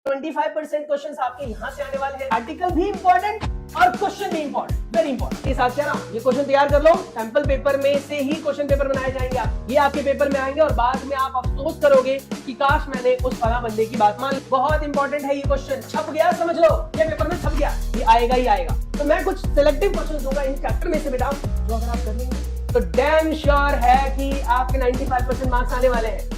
25% question आपके यहाँ से आने वाले हैं। आर्टिकल भी इंपॉर्टेंट और क्वेश्चन भी इंपॉर्टेंट, वेरी इंपॉर्टेंट। इस साथ क्या ये क्वेश्चन तैयार कर लो, सैंपल पेपर में से ही क्वेश्चन पेपर बनाए जाएंगे। ये आपके पेपर में आएंगे और बाद में आप अफसोस करोगे कि काश मैंने उस फला बंदे की बात मान ली। बहुत इंपॉर्टेंट है ये क्वेश्चन, छप गया समझ लो, ये पेपर में छप गया, ये आएगा ही आएगा। तो मैं कुछ सिलेक्टिव क्वेश्चन दूंगा इन चैप्टर में से बेटा, जो अगर आप कर लेंगे तो डैम श्योर है कि आपके 95% मार्क्स आने वाले हैं।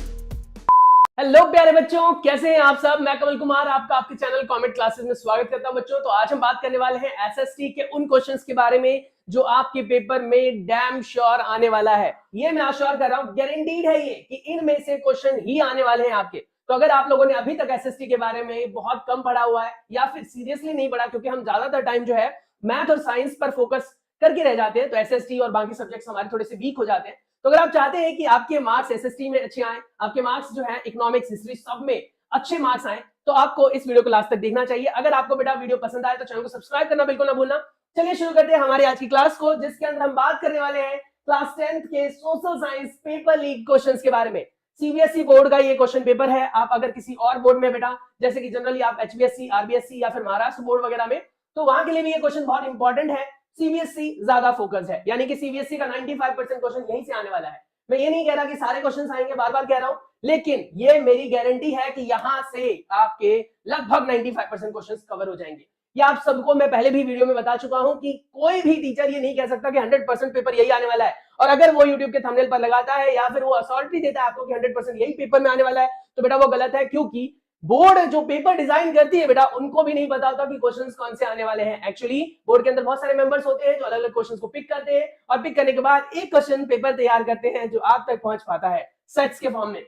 हेलो प्यारे बच्चों, कैसे हैं आप सब? मैं कमल कुमार आपका आपके चैनल कॉमेट क्लासेस में स्वागत करता हूं बच्चों। तो आज हम बात करने वाले हैं एसएसटी के उन क्वेश्चंस के बारे में जो आपके पेपर में डैम श्योर आने वाला है। ये मैं श्योर कर रहा हूं, गारंटीड है ये कि इनमें से क्वेश्चन ही आने वाले हैं आपके। तो अगर आप लोगों ने अभी तक एसएसटी के बारे में बहुत कम पढ़ा हुआ है या फिर सीरियसली नहीं पढ़ा, क्योंकि हम ज्यादातर टाइम जो है मैथ और साइंस पर फोकस करके रह जाते हैं, तो एसएसटी और बाकी सब्जेक्ट्स हमारे थोड़े से वीक हो जाते हैं। तो अगर आप चाहते हैं कि आपके मार्क्स एसएसटी में अच्छे आए, आपके मार्क्स जो है इकोनॉमिक्स, हिस्ट्री सब में अच्छे मार्क्स आए, तो आपको इस वीडियो को लास्ट तक देखना चाहिए। अगर आपको बेटा वीडियो पसंद आए तो चैनल को सब्सक्राइब करना बिल्कुल ना भूलना। चलिए शुरू करते हैं हमारी आज की क्लास को, जिसके अंदर हम बात करने वाले हैं क्लास 10th के social science paper leak questions के बारे में। सीबीएसई बोर्ड का ये क्वेश्चन पेपर है। आप अगर किसी और बोर्ड में बेटा, जैसे कि जनरली आप एचबीएससी, आरबीएससी या फिर महाराष्ट्र बोर्ड वगैरह में, तो वहां के लिए भी ये क्वेश्चन बहुत इंपॉर्टेंट है। सीबीएसई ज्यादा फोकस है, यानी कि सीबीएसई का 95% क्वेश्चन यहीं से आने वाला है। मैं ये नहीं कह रहा कि सारे क्वेश्चन आएंगे, बार बार कह रहा हूं, लेकिन ये मेरी गारंटी है कि यहां से आपके लगभग 95% क्वेश्चंस कवर हो जाएंगे। ये आप सबको मैं पहले भी वीडियो में बता चुका हूं कि कोई भी टीचर ये नहीं कह सकता कि 100% पेपर यही आने वाला है। और अगर वो यूट्यूब के थंबनेल पर लगाता है या फिर वो अथॉरिटी देता है आपको कि 100% यही पेपर में आने वाला है, तो बेटा वो गलत है। क्योंकि बोर्ड जो पेपर डिजाइन करती है बेटा, उनको भी नहीं पता होता कि क्वेश्चंस कौन से आने वाले हैं। एक्चुअली बोर्ड के अंदर बहुत सारे मेंबर्स होते हैं जो अलग अलग क्वेश्चंस को पिक करते हैं और पिक करने के बाद एक क्वेश्चन पेपर तैयार करते हैं जो आप तक पहुंच पाता है सेट्स के फॉर्म में।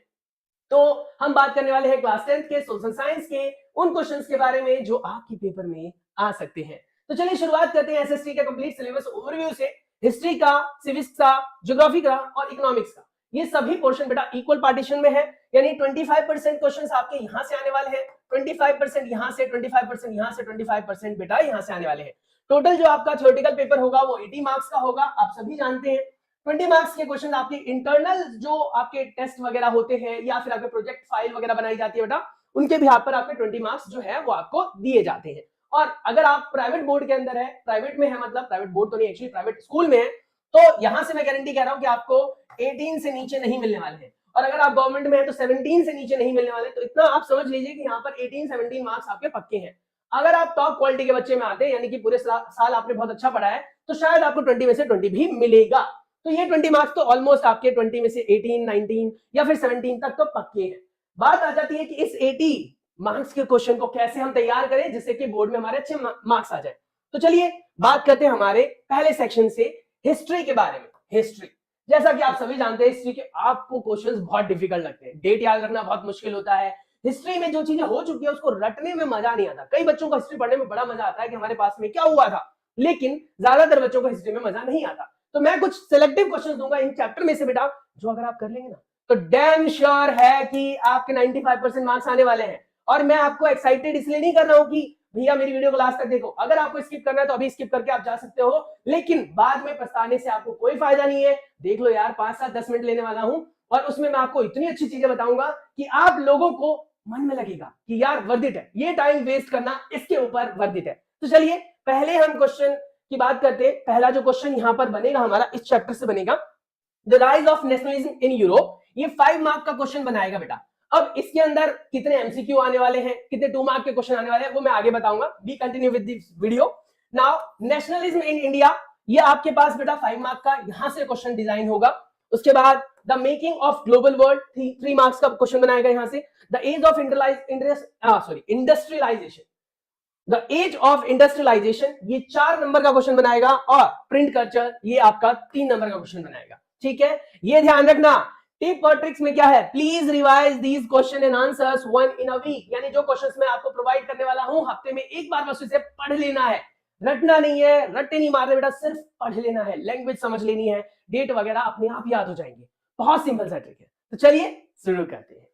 तो हम बात करने वाले हैं क्लास 10th के सोशल साइंस के उन क्वेश्चंस के बारे में जो आपके पेपर में आ सकते हैं। तो चलिए शुरुआत करते हैं एसएसटी का कंप्लीट सिलेबस ओवरव्यू से। हिस्ट्री का, सिविक्स का, ज्योग्राफी का और इकोनॉमिक्स का, ये सभी पोर्शन बेटा इक्वल पार्टीशन में है, यानी 25% क्वेश्चंस आपके यहां से आने वाले हैं, 25% यहां से, 25% यहां से, 25% बेटा यहां से आने वाले हैं। टोटल जो आपका थ्योरेटिकल पेपर होगा वो 80 मार्क्स का होगा, आप सभी जानते हैं। 20 मार्क्स के क्वेश्चन आपके इंटरनल जो आपके टेस्ट वगैरह होते हैं या फिर आपके प्रोजेक्ट फाइल वगैरह बनाई जाती है बेटा, उनके भी हाथ पर आपके 20 मार्क्स जो है वो आपको दिए जाते हैं। और अगर आप प्राइवेट बोर्ड के अंदर है, प्राइवेट में है, मतलब प्राइवेट बोर्ड तो नहीं, एक्चुअली प्राइवेट स्कूल में है, तो यहां से मैं गारंटी कह रहा हूं कि आपको 18 से नीचे नहीं मिलने वाले हैं। और अगर आप गवर्नमेंट में है तो 17 से नीचे नहीं मिलने वाले। तो इतना आप समझ लीजिए कि यहाँ पर 18-17 मार्क्स आपके पक्के हैं। अगर आप टॉप क्वालिटी के बच्चे में आते हैं, यानी कि पूरे साल आपने बहुत अच्छा पढ़ा है, तो शायद आपको 20 में से 20 भी मिलेगा। तो ये 20 मार्क्स तो ऑलमोस्ट आपके 20 में से 18, 19 या फिर 17 तक तो पक्के हैं। बात आ जाती है कि इस 80 मार्क्स के क्वेश्चन को कैसे हम तैयार करें जिससे कि बोर्ड में हमारे अच्छे मार्क्स आ जाए। तो चलिए बात करते हैं हमारे पहले सेक्शन से, हिस्ट्री के बारे में। हिस्ट्री, जैसा कि आप सभी जानते हैं, हिस्ट्री के आपको क्वेश्चंस बहुत डिफिकल्ट लगते हैं, डेट याद रखना बहुत मुश्किल होता है। हिस्ट्री में जो चीजें हो चुकी है उसको रटने में मजा नहीं आता। कई बच्चों को हिस्ट्री पढ़ने में बड़ा मजा आता है कि हमारे पास में क्या हुआ था, लेकिन ज्यादातर बच्चों को हिस्ट्री में मजा नहीं आता। तो मैं कुछ सिलेक्टिव क्वेश्चन दूंगा इन चैप्टर में से बेटा, जो अगर आप कर लेंगे ना तो डैम श्योर है कि आपके 95% मार्क्स आने वाले हैं। और मैं आपको एक्साइटेड इसलिए नहीं कर रहा हूं कि भैया मेरी वीडियो को लास्ट तक देखो, अगर आपको स्किप करना है तो अभी स्किप करके आप जा सकते हो, लेकिन बाद में पछताने से आपको कोई फायदा नहीं है। देख लो यार, 5-7-10 मिनट लेने वाला हूं और उसमें मैं आपको इतनी अच्छी चीजें बताऊंगा कि आप लोगों को मन में लगेगा कि यार वर्थ इट है, ये टाइम वेस्ट करना इसके ऊपर वर्थ इट है। तो चलिए पहले हम क्वेश्चन की बात करते हैं। पहला जो क्वेश्चन यहां पर बनेगा हमारा इस चैप्टर से बनेगा, the rise of nationalism in Europe. ये 5 मार्क का क्वेश्चन बनाएगा बेटा। अब इसके अंदर कितने एमसीक्यू आने वाले हैं, कितने 2 मार्क के क्वेश्चन आने वाले हैं, वो मैं आगे बताऊंगा। B continue with this video. Now nationalism in India, ये आपके पास बेटा 5 मार्क का यहां से क्वेश्चन डिजाइन होगा। उसके बाद the making of global world, 3 marks का क्वेश्चन बनाएगा यहां से। The age of industrialisation, the age of industrialisation, ये 4 नंबर का क्वेश्चन बनाएगा। और प्रिंट कल्चर, ये आपका 3 नंबर का क्वेश्चन बनाएगा। ठीक है, ये ध्यान रखना। टिप और ट्रिक्स में क्या है, please revise these question and answers 1 in a week, यानी जो क्वेश्चंस मैं आपको प्रोवाइड करने वाला हूं हफ्ते में एक बार बस इसे पढ़ लेना है। रटना नहीं है, रट्टे नहीं मारने बेटा, सिर्फ पढ़ लेना है, लैंग्वेज समझ लेनी है, डेट वगैरह अपने आप याद हो जाएंगे। बहुत सिंपल सा ट्रिक है। तो चलिए शुरू करते हैं।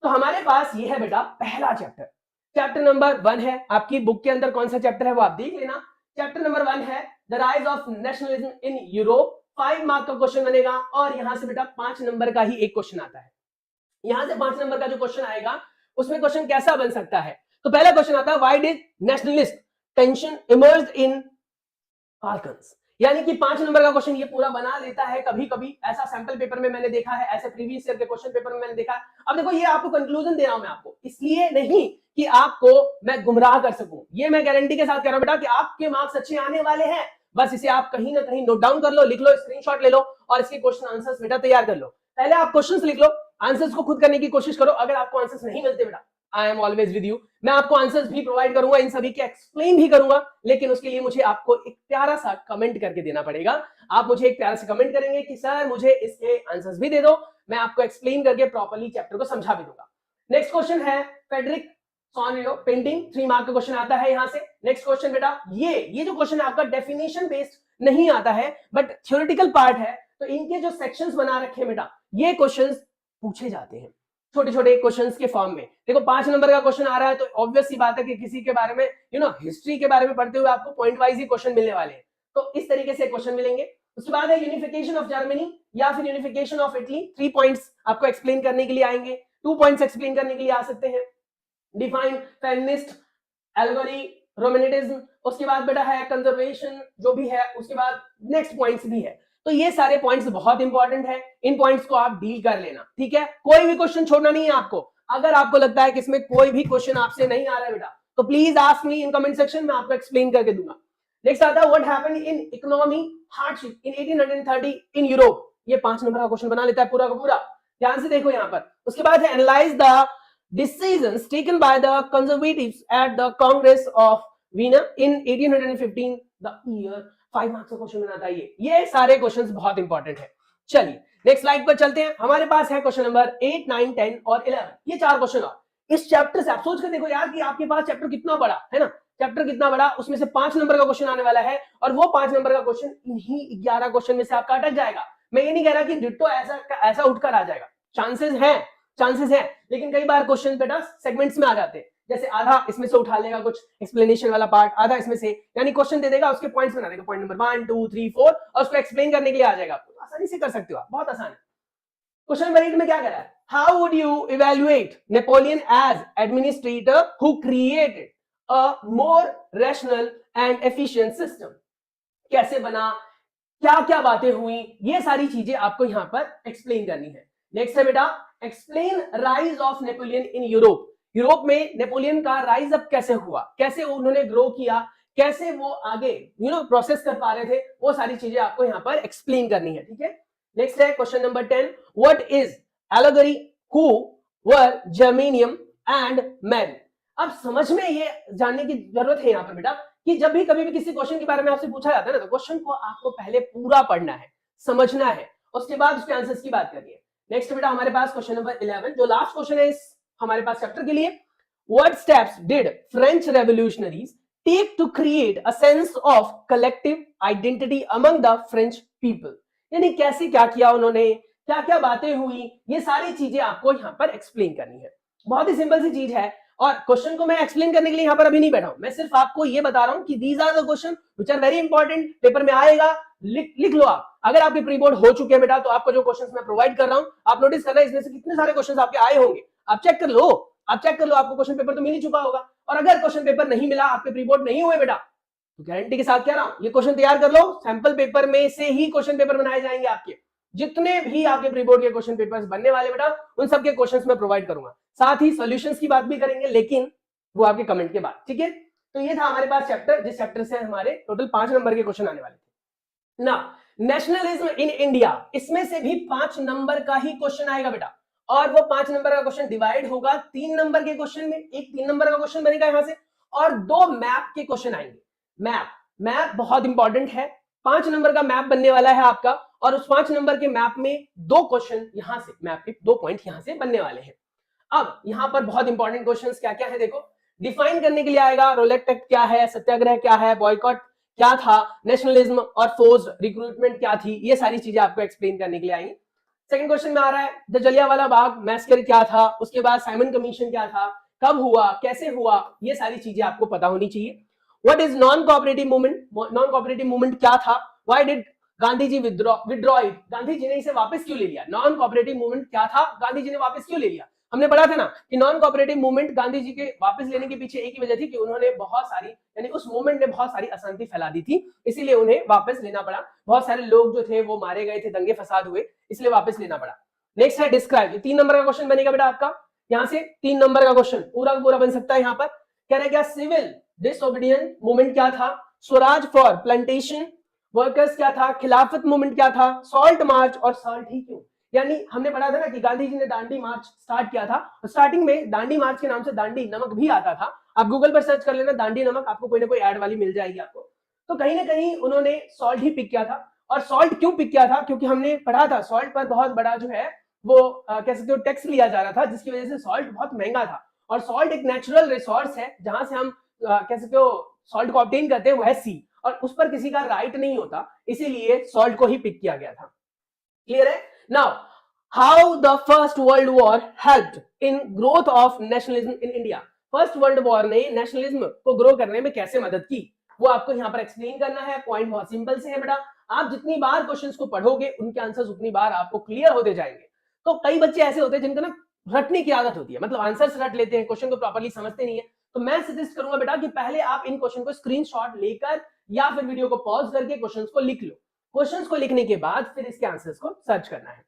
तो हमारे पास ये है बेटा पहला चैप्टर, चैप्टर नंबर 1 है। आपकी बुक के अंदर कौन सा चैप्टर है वो आप देख लेना। चैप्टर नंबर 1 है the rise of nationalism in Europe. 5 mark का क्वेश्चन बनेगा और यहां से बेटा 5 नंबर का ही एक क्वेश्चन आता है। यहां से 5 नंबर का जो क्वेश्चन आएगा उसमें क्वेश्चन कैसा बन सकता है, तो पहला क्वेश्चन आता है, why did nationalist tension emerged in Balkans. यानी कि 5 नंबर का क्वेश्चन ये पूरा बना लेता है कभी कभी, ऐसा सैंपल पेपर में मैंने देखा है, ऐसे प्रीवियस ईयर के क्वेश्चन पेपर में मैंने देखा है। अब देखो ये आपको कंक्लूजन दे रहा हूं मैं आपको, इसलिए नहीं कि आपको मैं गुमराह कर सकूं, ये मैं गारंटी के साथ कह रहा हूं बेटा कि आपके मार्क्स अच्छे आने वाले हैं। बस इसे आप कहीं ना कहीं नोट डाउन कर लो, लिख लो, स्क्रीनशॉट ले लो और इसके क्वेश्चन आंसर्स बेटा तैयार कर लो। पहले आप क्वेश्चंस लिख लो, आंसर्स को खुद करने की कोशिश करो। अगर आपको आंसर्स नहीं मिलते बेटा, I am always with you, मैं आपको आंसर्स भी प्रोवाइड करूंगा, इन सभी के एक्सप्लेन भी करूंगा, लेकिन उसके लिए मुझे आपको एक प्यारा सा कमेंट करके देना पड़ेगा। आप मुझे एक प्यारा सा कमेंट करेंगे कि सर मुझे इसके आंसर्स भी दे दो, मैं आपको एक्सप्लेन करके प्रॉपर्ली चैप्टर को समझा भी दूंगा। नेक्स्ट क्वेश्चन है फेडरिक सॉनियो पेंटिंग, 3 मार्क का क्वेश्चन आता है यहां से। नेक्स्ट क्वेश्चन बेटा, ये जो क्वेश्चन है आपका डेफिनेशन बेस्ड नहीं आता है बट थ्योरेटिकल पार्ट है, तो इनके जो सेक्शंस बना रखे हैं बेटा, ये क्वेश्चंस पूछे जाते हैं छोटे छोटे क्वेश्चंस के फॉर्म में। देखो 5 नंबर का क्वेश्चन आ रहा है तो ऑब्वियस सी बात है कि किसी के बारे में हिस्ट्री के बारे में पढ़ते हुए आपको पॉइंट वाइज ही क्वेश्चन मिलने वाले हैं, तो इस तरीके से क्वेश्चन मिलेंगे। उसके बाद है यूनिफिकेशन ऑफ जर्मनी या फिर यूनिफिकेशन ऑफ इटली, 3 पॉइंट्स आपको एक्सप्लेन करने के लिए आएंगे, 2 पॉइंट्स एक्सप्लेन करने के लिए आ सकते हैं। डिफाइन फेमिनिस्ट एल्गोरी रोमनेटिज्म, उसके बाद बेटा है कंजर्वेशन जो भी है, उसके बाद नेक्स्ट पॉइंट्स भी है। तो ये सारे पॉइंट्स बहुत इंपॉर्टेंट है, इन पॉइंट्स को आप डील कर लेना, ठीक है। कोई भी क्वेश्चन छोड़ना नहीं है आपको। अगर आपको लगता है कि इसमें कोई भी क्वेश्चन आपसे नहीं आ रहा है बेटा, तो please ask me in comment section, मैं आपको एक्सप्लेन करके दूंगा। नेक्स्ट आता है what happened in economy hardship in 1830 in Europe. ये 5 नंबर का क्वेश्चन बना लेता है पूरा का पूरा, ध्यान से देखो यहाँ पर। उसके बाद है analyse the decisions taken by the conservatives at the Congress of Vienna in 1815, the year। 5 marks का क्वेश्चन बनाता है ये सारे क्वेश्चंस बहुत इंपॉर्टेंट है। चलिए नेक्स्ट स्लाइड पर चलते हैं। हमारे पास है क्वेश्चन नंबर 8, 9, 10 और 11, ये 4 क्वेश्चन और इस चैप्टर से आप सोच कर देखो यार कि आपके पास चैप्टर कितना बड़ा है ना, चैप्टर कितना बड़ा, उसमें से 5 नंबर का क्वेश्चन आने वाला है और वो 5 नंबर का क्वेश्चन इन्हीं 11 क्वेश्चन में से आपका अटक जाएगा। मैं ये नहीं कह रहा कि डिट्टो ऐसा उठकर आ जाएगा, चांसेस है, लेकिन कई बार क्वेश्चन बेटा सेगमेंट्स में आ जाते हैं, जैसे आधा इसमें से उठा लेगा कुछ एक्सप्लेनेशन वाला पार्ट, आधा इसमें से, यानी क्वेश्चन दे देगा, उसके पॉइंट्स बना देगा, पॉइंट नंबर 1, 2, 3, 4 और उसको एक्सप्लेन करने के लिए आ जाएगा। आपको आसानी से कर सकते हो आप, बहुत आसान है। क्वेश्चन नंबर 8 में क्या कह रहा है, how would you evaluate Napoleon as administrator who created a more rational and efficient system. कैसे बना, क्या क्या बातें हुई, ये सारी चीजें आपको यहां पर एक्सप्लेन करनी है। नेक्स्ट है बेटा explain rise of Napoleon in Europe. Europe में नेपोलियन का राइज अप कैसे हुआ, कैसे उन्होंने ग्रो किया, कैसे वो आगे प्रोसेस कर पा रहे थे, वो सारी चीजें आपको यहाँ पर एक्सप्लेन करनी है, ठीक है। नेक्स्ट है question number 10, what is allegory, who were Germania and Marie. अब समझ में ये जानने की जरूरत है यहाँ पर बेटा कि जब भी कभी भी किसी क्वेश्चन के बारे में आपसे पूछा जाता है ना, तो क्वेश्चन को आपको पहले पूरा पढ़ना है, समझना है, उसके बाद उसके आंसर्स की बात करनी है। नेक्स्ट बेटा हमारे पास क्वेश्चन नंबर 11 जो लास्ट क्वेश्चन है इस हमारे पास चैप्टर के लिए, what steps did French revolutionaries take to create a sense of collective identity among the French people. यानी कैसे क्या किया उन्होंने, क्या क्या बातें हुई, ये सारी चीजें आपको यहाँ पर एक्सप्लेन करनी है। बहुत ही सिंपल सी चीज है और क्वेश्चन को मैं एक्सप्लेन करने के लिए यहाँ पर अभी नहीं बैठा हूं, मैं सिर्फ आपको ये बता रहा हूं कि these are the question which are very important, paper में आएगा, लिख लो आप। अगर आपके प्री बोर्ड हो चुके हैं बेटा तो आपको जो क्वेश्चंस मैं प्रोवाइड कर रहा हूं आप नोटिस करना, इसमें से कितने सारे क्वेश्चंस आपके आए होंगे, आप चेक कर लो, आपको क्वेश्चन पेपर तो मिल ही चुका होगा। और अगर क्वेश्चन पेपर नहीं मिला, आपके प्री बोर्ड नहीं हुए बेटा, तो गारंटी के साथ कह रहा हूं ये क्वेश्चन तैयार कर लो, सैंपल पेपर में से ही क्वेश्चन पेपर बनाए जाएंगे आपके। जितने भी आपके प्री बोर्ड के क्वेश्चन पेपर्स बनने वाले बेटा उन सबके क्वेश्चंस मैं प्रोवाइड करूंगा, साथ ही सॉल्यूशंस की बात भी करेंगे, लेकिन वो आपके कमेंट के बाद, ठीक है। तो ये था हमारे पास चैप्टर, जिस चैप्टर से हमारे टोटल 5 नंबर के क्वेश्चन आने वाले थे ना। नेशनलिज्म इन इंडिया, इसमें से भी 5 नंबर का ही क्वेश्चन आएगा बेटा, और वो 5 नंबर का क्वेश्चन डिवाइड होगा 3 नंबर के क्वेश्चन में, एक 3 नंबर का क्वेश्चन बनेगा यहां से और 2 मैप के क्वेश्चन आएंगे। मैप बहुत इंपॉर्टेंट है, 5 नंबर का मैप बनने वाला है आपका, और उस 5 नंबर के मैप में 2 क्वेश्चन यहां से, मैप के 2 पॉइंट यहां से बनने वाले हैं। अब यहां पर बहुत इंपॉर्टेंट क्वेश्चंस क्या क्या है देखो, डिफाइन करने के लिए आएगा, रोलेट एक्ट क्या है, सत्याग्रह क्या है, बॉयकॉट क्या था, नेशनलिज्म और फोर्स्ड रिक्रूटमेंट क्या थी, ये सारी चीजें आपको एक्सप्लेन करने के लिए आएंगी। सेकंड क्वेश्चन में आ रहा है द जलियांवाला बाग मैसेकर क्या था, उसके बाद साइमन कमीशन क्या था, कब हुआ, कैसे हुआ, ये सारी चीजें आपको पता होनी चाहिए। What is non cooperative movement, non cooperative movement क्या था, why did Gandhi ji withdraw it, Gandhi ji ने इसे वापस क्यों ले लिया, नॉन कोऑपरेटिव मूवमेंट क्या था, गांधी जी ने वापस क्यों ले लिया। हमने पढ़ा था ना कि non cooperative movement Gandhi ji के वापस लेने के पीछे एक ही वजह थी कि उन्होंने बहुत सारी, यानी उस मूवमेंट ने बहुत सारी अशांति फैला दी थी, इसीलिए उन्हें वापस लेना पड़ा। बहुत सारे लोग जो थे वो मारे गए थे, दंगे फसाद हुए, इसलिए वापस लेना पड़ा। नेक्स्ट है डिस्क्राइब, 3 नंबर का क्वेश्चन बनेगा बेटा आपका, यहां से 3 नंबर का क्वेश्चन पूरा पूरा बन सकता है। यहाँ पर कह रहे क्या, सिविल डिसओबीडियंस मूवमेंट क्या था, स्वराज फॉर प्लांटेशन वर्कर्स क्या था, खिलाफत मूवमेंट क्या था, सॉल्ट मार्च और सॉल्ट ही क्यों। यानी हमने पढ़ा था ना कि गांधी जी ने दांडी मार्च स्टार्ट किया था, स्टार्टिंग में दांडी मार्च के नाम से दांडी नमक भी आता था, आप गूगल पर सर्च कर लेना दांडी नमक, आपको कोई ना कोई ऐड वाली मिल जाएगी आपको। तो कहीं ना कहीं उन्होंने सॉल्ट ही पिक किया था। और सॉल्ट क्यों पिक किया था, क्योंकि हमने पढ़ा था सॉल्ट पर बहुत बड़ा जो है वो कह सकते हो टैक्स लिया जा रहा था, जिसकी वजह से सॉल्ट बहुत महंगा था। और सॉल्ट एक नेचुरल रिसोर्स है, जहां से हम कह सकते हो सॉल्ट को ऑब्टेन करते हैं, वो है सी, और उस पर किसी का राइट नहीं होता, इसीलिए सॉल्ट को ही पिक किया गया था। क्लियर है। Now how the first world war helped in growth of nationalism in India, first world war ने नेशनलिज्म को ग्रो करने में कैसे मदद की, वो आपको यहाँ पर एक्सप्लेन करना है। पॉइंट बहुत सिंपल से है बेटा, आप जितनी बार क्वेश्चंस को पढ़ोगे उनके आंसर्स उतनी बार आपको क्लियर होते जाएंगे। तो कई बच्चे ऐसे होते हैं जिनको ना रटने की आदत होती है, मतलब आंसर्स रट लेते हैं, क्वेश्चन को प्रॉपर्ली समझते नहीं है। तो मैं सजेस्ट करूंगा बेटा कि पहले आप इन क्वेश्चन को स्क्रीनशॉट लेकर या फिर वीडियो को पॉज करके क्वेश्चंस को लिख लो, क्वेश्चंस को लिखने के बाद फिर इसके आंसर्स को सर्च करना है।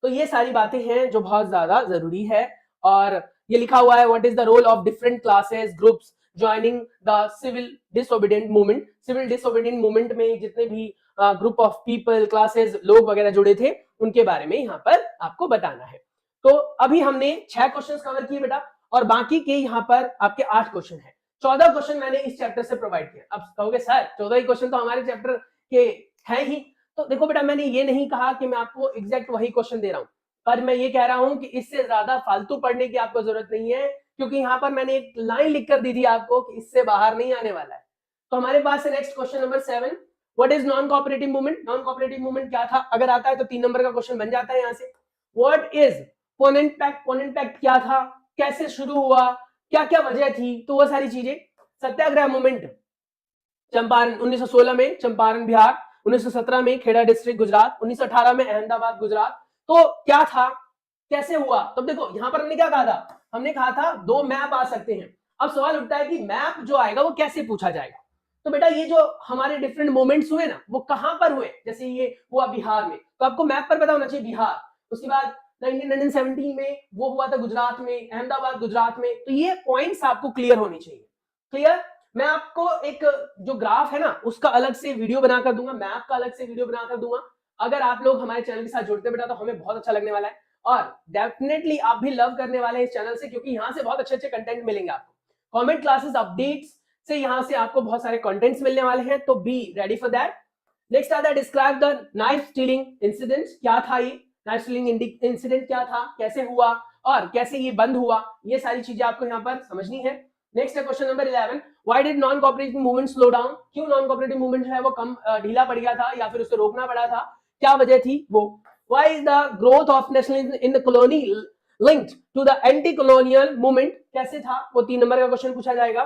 तो ये सारी बातें हैं जो बहुत ज्यादा जरूरी है। और ये लिखा हुआ है, what is the role of different classes groups joining the civil disobedient movement. Civil disobedient movement में जितने भी ग्रुप ऑफ पीपल, क्लासेस, लोग वगैरह जुड़े थे, उनके बारे में यहाँ पर आपको बताना है। तो अभी हमने 6 क्वेश्चन कवर किए बेटा, और बाकी के यहाँ पर आपके 8 क्वेश्चन है। 14 क्वेश्चन मैंने इस चैप्टर से प्रोवाइड किया। अब कहोगे सर 14 ही क्वेश्चन तो हमारे चैप्टर के हैं ही, तो देखो बेटा मैंने ये नहीं कहा कि मैं आपको एग्जैक्ट वही क्वेश्चन दे रहा हूं, पर मैं ये कह रहा हूं कि इससे ज्यादा फालतू पढ़ने की आपको जरूरत नहीं है, क्योंकि यहाँ पर मैंने एक लाइन लिख कर दी थी आपको कि इससे बाहर नहीं आने वाला है। तो हमारे पास है next question number 7, what is non cooperative movement. Non cooperative movement क्या था, अगर आता है तो 3 नंबर का क्वेश्चन बन जाता है यहाँ से। व्हाट इज पोनेंट पैक्ट, पोनेंट पैक्ट क्या था, कैसे शुरू हुआ, क्या क्या वजह थी, तो वो सारी चीजें। सत्याग्रह मूवमेंट चंपारण 1916 में चंपारण बिहार, 1917 में खेड़ा डिस्ट्रिक्ट गुजरात, 1918 में अहमदाबाद गुजरात। तो क्या था, कैसे हुआ, तब देखो यहां पर हमने क्या कहा था, हमने कहा था 2 मैप आ सकते हैं। अब सवाल उठता है कि मैप जो आएगा वो कैसे पूछा जाएगा। तो बेटा ये जो हमारे डिफरेंट मोमेंट्स हुए ना, वो कहां पर हुए, जैसे ये हुआ बिहार में, तो आपको मैप पर पता होना चाहिए बिहार। उसके बाद 1917 में वो हुआ था गुजरात में, अहमदाबाद गुजरात में। तो ये पॉइंट्स आपको क्लियर होनी चाहिए। क्लियर। मैं आपको एक जो ग्राफ है ना उसका अलग से वीडियो बनाकर दूंगा, मैप का अलग से वीडियो बनाकर दूंगा। अगर आप लोग हमारे चैनल के साथ जुड़ते बेटा तो हमें बहुत अच्छा लगने वाला है, और डेफिनेटली आप भी लव करने वाले हैं इस चैनल से, क्योंकि यहाँ से बहुत अच्छे अच्छे कंटेंट मिलेंगे आपको। कमेंट क्लासेस अपडेट्स से यहाँ से आपको बहुत सारे कंटेंट्स मिलने वाले हैं, तो be ready for that. Next आता है describe the knife stealing incident. क्या था ये नाइफ स्टीलिंग इंसिडेंट, क्या था, कैसे हुआ और कैसे ये बंद हुआ, ये सारी चीजें आपको यहाँ पर समझनी है। नेक्स्ट है question number 11, why did non cooperative movement slow down. क्यों नॉन कोऑपरेटिव मूवमेंट जो है वो कम ढीला पड़ गया था या फिर उसे रोकना पड़ा था, क्या वजह थी वो। Why is the growth of nationalism in the colony linked to the anti colonial movement, कैसे था, वो 3 नंबर का क्वेश्चन पूछा जाएगा।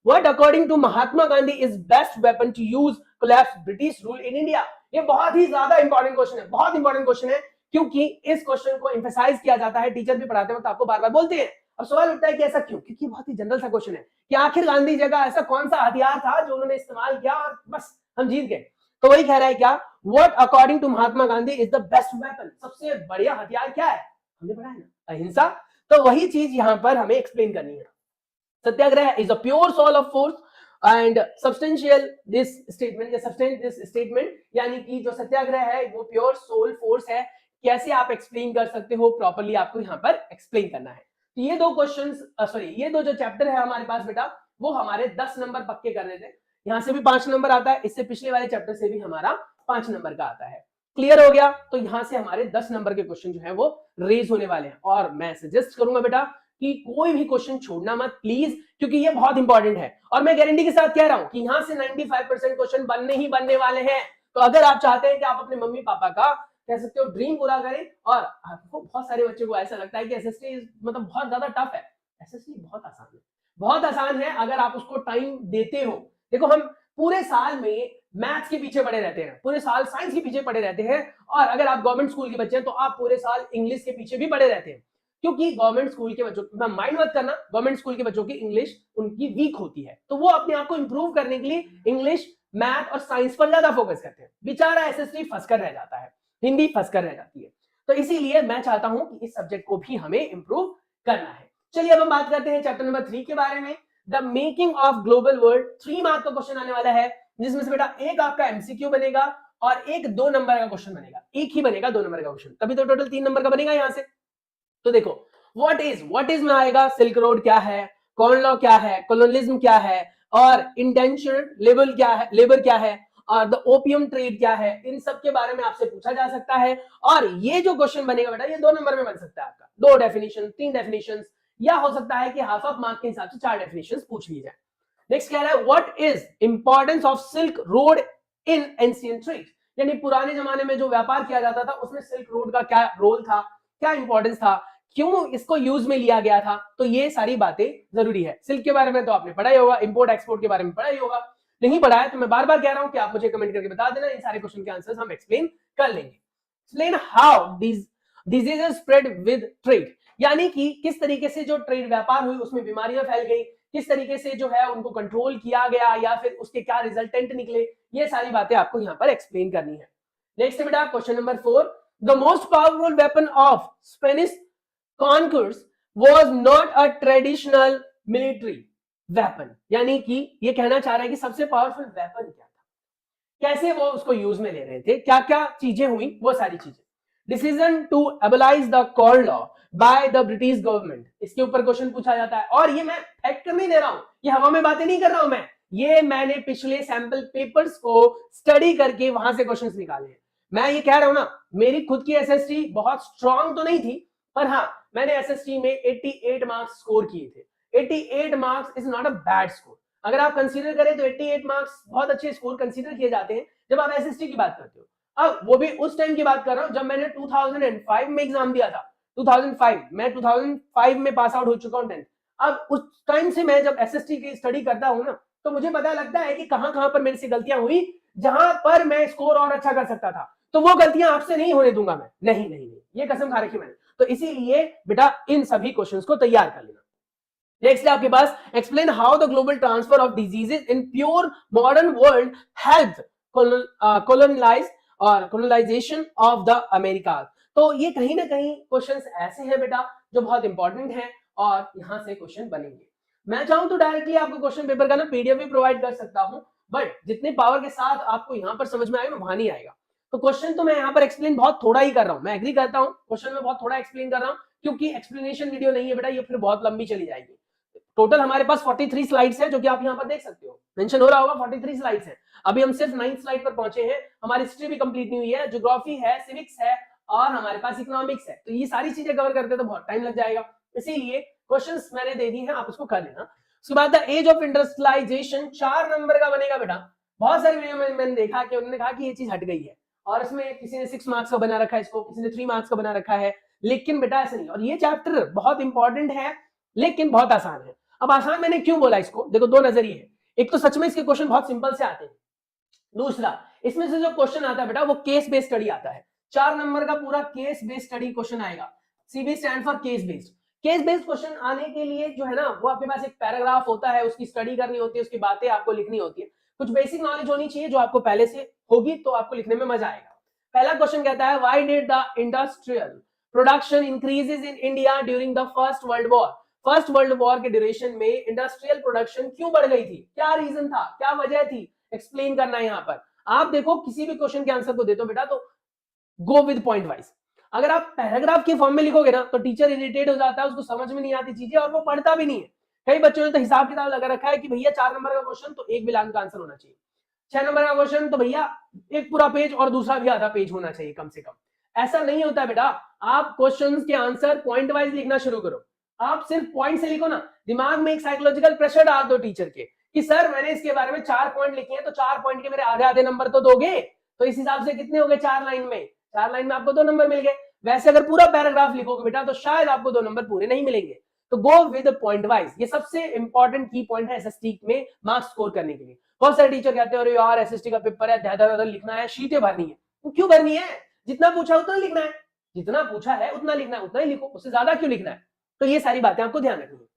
What according to Mahatma Gandhi is best weapon to use collapse British rule in India. ये बहुत ही ज्यादा इंपॉर्टेंट क्वेश्चन है, बहुत इंपॉर्टेंट क्वेश्चन है, क्योंकि इस क्वेश्चन को एम्फसाइज किया जाता है, टीचर भी पढ़ाते वक्त आपको बार बार बोलते हैं। अब सवाल उठता है कि ऐसा क्यों, क्योंकि बहुत ही जनरल सा क्वेश्चन है कि आखिर गांधी जी का ऐसा कौन सा हथियार था जो उन्होंने इस्तेमाल किया और बस हम जीत गए। तो वही कह रहा है क्या, what according to Mahatma Gandhi is the best weapon, सबसे बढ़िया हथियार क्या है, हमने पढ़ा है ना, अहिंसा। तो वही चीज यहां पर हमें एक्सप्लेन करनी है। Satyagraha is a pure soul of force and substantial this statement, या सब्सटेंट दिस स्टेटमेंट, यानी कि जो सत्याग्रह है वो प्योर सोल फोर्स है। कैसे आप एक्सप्लेन कर सकते हो प्रॉपर्ली, आपको यहाँ पर एक्सप्लेन करना है। तो ये 2 क्वेश्चंस ये 2 जो चैप्टर है हमारे पास बेटा, वो हमारे 10 नंबर पक्के कर रहे थे। यहाँ से भी 5 नंबर आता है, इससे पिछले वाले चैप्टर से भी हमारा 5 नंबर का आता है। क्लियर हो गया। तो यहाँ से हमारे 10 नंबर के क्वेश्चन जो है वो रेज होने वाले हैं, और मैं सजेस्ट करूंगा बेटा कि कोई भी क्वेश्चन छोड़ना मत प्लीज, क्योंकि ये बहुत इंपॉर्टेंट है। और मैं गारंटी के साथ कह रहा हूं कि यहाँ से 95% क्वेश्चन बनने ही बनने वाले हैं। तो अगर आप चाहते हैं कि आप अपने मम्मी पापा का कह सकते हो ड्रीम पूरा करें, और आपको बहुत सारे बच्चों को ऐसा लगता है कि एसएसटी मतलब बहुत ज्यादा टफ है, एसएसटी बहुत आसान है, बहुत आसान है अगर आप उसको टाइम देते हो। देखो हम पूरे साल में मैथ्स के पीछे पड़े रहते हैं, पूरे साल साइंस के पीछे पड़े रहते हैं, और अगर आप गवर्नमेंट स्कूल के बच्चे हैं तो आप पूरे साल इंग्लिश के पीछे भी पड़े रहते हैं। क्योंकि गवर्नमेंट स्कूल के बच्चों की माइंड मत करना, गवर्नमेंट स्कूल के बच्चों की इंग्लिश उनकी वीक होती है, तो वो अपने आप को इंप्रूव करने के लिए इंग्लिश, मैथ और साइंस पर ज्यादा फोकस करते हैं। बेचारा एसएसटी फंस कर रह जाता है, हिंदी फंस कर रह जाती है। तो इसीलिए मैं चाहता हूं कि इस सब्जेक्ट को भी हमें इंप्रूव करना है। चलिए अब हम बात करते हैं चैप्टर नंबर 3 के बारे में, the making of global world. 3 mark का क्वेश्चन आने वाला है, जिसमें से बेटा एक आपका एमसीक्यू बनेगा और एक 2 नंबर का क्वेश्चन बनेगा, एक ही बनेगा 2 नंबर का क्वेश्चन, तभी तो टोटल 3 नंबर का बनेगा यहां से। तो देखो व्हाट इज में आएगा, सिल्क रोड क्या है, कॉर्न लॉ क्या है, कॉलोनियलिज्म क्या है, और इंडेंचर्ड लेबर क्या है, और द ओपियम ट्रेड क्या है, इन सब के बारे में आपसे पूछा जा सकता है। और ये जो क्वेश्चन बनेगा बेटा, ये 2 नंबर में बन सकता है आपका, 2 डेफिनेशन, 3 डेफिनेशन, या हो सकता है कि हाफ ऑफ मार्क के हिसाब से 4 डेफिनेशन पूछ ली जाए। नेक्स्ट कह रहा है what is importance of silk road in ancient trade, यानी पुराने जमाने में जो व्यापार किया जाता था उसमें सिल्क रोड का क्या रोल था, क्या इंपॉर्टेंस था, क्यों इसको यूज में लिया गया था। तो ये सारी बातें जरूरी है। सिल्क के बारे में तो आपने पढ़ा ही होगा, इंपोर्ट एक्सपोर्ट के बारे में पढ़ा ही होगा, नहीं पढ़ा है तो मैं बार बार कह रहा हूं कि आप मुझे कमेंट करके बता देना, इन सारे क्वेश्चन के आंसर्स हम एक्सप्लेन कर लेंगे। Explain how diseases spread with trade, यानी कि किस तरीके से जो ट्रेड व्यापार हुई उसमें बीमारियां फैल गई, किस तरीके से जो है उनको कंट्रोल किया गया, या फिर उसके क्या रिजल्टेंट निकले, ये सारी बातें आपको यहाँ पर एक्सप्लेन करनी है। नेक्स्ट बेटा question number 4, the most powerful weapon of Spanish conquers was not a traditional military weapon, यानी कि ये कहना चाह रहा है कि सबसे पावरफुल वेपन क्या था, कैसे वो उसको यूज में ले रहे थे, क्या क्या चीजें हुई, वो सारी चीजें। Decision to abolish the corn law by the British government, इसके ऊपर क्वेश्चन पूछा जाता है। और ये मैं फैक्ट नहीं दे रहा हूं, ये हवा में बातें नहीं कर रहा हूं मैं, ये मैंने पिछले सैंपल पेपर्स को स्टडी करके वहां से क्वेश्चंस निकाले हैं। मैं ये कह रहा हूं ना, मेरी खुद की एसएसटी बहुत स्ट्रांग तो नहीं थी, पर हाँ मैंने एसएसटी में 88 मार्क्स स्कोर किए थे। 88 marks is not a bad score, अगर आप कंसीडर करें तो 88 मार्क्स बहुत अच्छे स्कोर कंसीडर किए जाते हैं जब आप एसएसटी की बात करते हो। अब वो भी उस टाइम की बात कर रहा हूं जब मैंने 2005 में एग्जाम दिया था। 2005 मैं 2005 में पास आउट हो चुका हूं 10th। अब उस टाइम से मैं जब एसएसटी की स्टडी करता हूं ना, तो मुझे पता लगता है कि कहां कहां पर मेरे से गलतियां हुई, जहां पर मैं स्कोर और अच्छा कर सकता था। तो वो गलतियां आपसे नहीं होने दूंगा मैं, नहीं नहीं नहीं, ये कसम खा रखी मैंने। तो इसीलिए बेटा इन सभी क्वेश्चंस को तैयार कर लेना। नेक्स्ट है आपके पास, explain how the global transfer of diseases in pure modern world help colonize और कॉलोनाइजेशन ऑफ द अमेरिका। तो ये कहीं ना कहीं क्वेश्चंस ऐसे हैं बेटा जो बहुत इंपॉर्टेंट हैं और यहां से क्वेश्चन बनेंगे। मैं चाहूं तो डायरेक्टली आपको क्वेश्चन पेपर का ना पीडीएफ भी प्रोवाइड कर सकता हूं, बट जितने पावर के साथ आपको यहां पर समझ में आएगा वहां नहीं आएगा। तो क्वेश्चन तो मैं यहाँ पर एक्सप्लेन बहुत थोड़ा ही कर रहा हूँ, मैं एग्री करता हूँ क्वेश्चन में बहुत थोड़ा एक्सप्लेन कर रहा हूँ, क्योंकि एक्सप्लेनेशन वीडियो नहीं है बेटा, ये फिर बहुत लंबी चली जाएगी। टोटल हमारे पास 43 स्लाइड्स है, जो कि आप यहाँ पर देख सकते हो, मेंशन हो रहा होगा 43 स्लाइड्स है। अभी हम सिर्फ 9th स्लाइड पर पहुंचे हैं, हमारी हिस्ट्री भी कंप्लीट नहीं हुई है, ज्योग्राफी है, सिविक्स है और हमारे पास इकोनॉमिक्स है। तो ये सारी चीजें कवर करते तो बहुत टाइम लग जाएगा, इसीलिए क्वेश्चंस मैंने दे दी हैं, आप उसको कर लेना। उसके बाद the age of industrialisation 4 number का बनेगा बेटा। बहुत सारे वीडियो में मैंने देखा कि उन्होंने कहा कि ये चीज हट गई है, और इसमें किसी ने 6 मार्क्स का बना रखा है इसको, किसी ने 3 मार्क्स का बना रखा है, लेकिन बेटा ऐसा नहीं। और ये चैप्टर बहुत इंपॉर्टेंट है लेकिन बहुत आसान है। अब आसान मैंने क्यों बोला इसको, देखो 2 नजरिए हैं, एक तो सच में इसके क्वेश्चन बहुत सिंपल से आते हैं, दूसरा इसमें से जो क्वेश्चन आता है बेटा वो केस बेस्ड स्टडी आता है। 4 नंबर का पूरा केस बेस्ड स्टडी क्वेश्चन आएगा, CB stand for case based. Case based question आने के लिए जो है ना, वो आपके पास एक पैराग्राफ होता है, उसकी स्टडी करनी होती है, उसकी बातें आपको लिखनी होती है, कुछ बेसिक नॉलेज होनी चाहिए जो आपको पहले से होगी, तो आपको लिखने में मजा आएगा। पहला क्वेश्चन कहता है why did the industrial production increases in India during the first world war. First world war के ड्यूरेशन में इंडस्ट्रियल प्रोडक्शन क्यों बढ़ गई थी, क्या रीजन था, क्या वजह थी, एक्सप्लेन करना है यहाँ पर। आप देखो किसी भी क्वेश्चन के आंसर को देते हो बेटा तो गो विद पॉइंट वाइज। अगर आप पैराग्राफ के फॉर्म में लिखोगे ना तो टीचर इरिटेट हो जाता है, उसको समझ में नहीं आती चीजें और वो पढ़ता भी नहीं है। कई बच्चों ने तो हिसाब किताब लगा रखा है कि भैया 4 नंबर का क्वेश्चन तो 1 बिलान का आंसर होना चाहिए, 6 नंबर का क्वेश्चन तो भैया एक पूरा पेज और दूसरा भी आधा पेज होना चाहिए कम से कम। ऐसा नहीं होता बेटा, आप क्वेश्चंस के आंसर पॉइंट वाइज लिखना शुरू करो। आप सिर्फ पॉइंट से लिखो ना, दिमाग में एक साइकोलॉजिकल प्रेशर डाल दो टीचर के कि सर मैंने इसके बारे में 4 पॉइंट लिखे हैं, तो 4 पॉइंट के मेरे आधे आधे नंबर तो दोगे। तो इस हिसाब से कितने हो गए 4 लाइन में, 4 लाइन में आपको 2 नंबर मिल गए। वैसे अगर पूरा पैराग्राफ लिखोगे बेटा तो शायद आपको 2 नंबर पूरे नहीं मिलेंगे। तो गो विद पॉइंट वाइज, ये सबसे इंपॉर्टेंट की पॉइंट है एसएसटी में मार्क्स स्कोर करने के लिए। बहुत सारे टीचर कहते हैं अरे यार एसएसटी का पेपर है, ज्यादा लिखना है, शीटें भरनी है। तो क्यों भरनी है, जितना पूछा उतना लिखना है। जितना पूछा है उतना लिखना है, उतना ही लिखो, उससे ज्यादा क्यों लिखना है। तो ये सारी बातें आपको ध्यान रखनी है।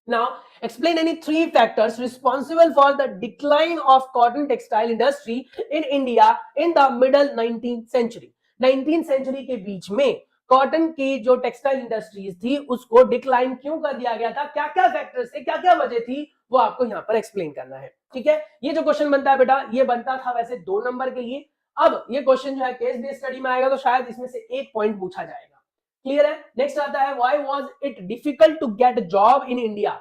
Now, explain any three factors responsible for the decline of cotton textile industry in India in the middle 19th century. 19th century के बीच में कॉटन की जो टेक्सटाइल इंडस्ट्रीज थी उसको डिक्लाइन क्यों कर दिया गया था, क्या क्या फैक्टर्स थे, क्या क्या वजह थी, वो आपको यहाँ पर एक्सप्लेन करना है। ठीक है, ये जो क्वेश्चन बनता है बेटा, ये बनता था वैसे 2 नंबर के लिए। अब ये क्वेश्चन जो है केस बेस्ड स्टडी में आएगा तो शायद इसमें से एक पॉइंट पूछा जाएगा। क्लियर है। नेक्स्ट आता है, why was it difficult to get job in India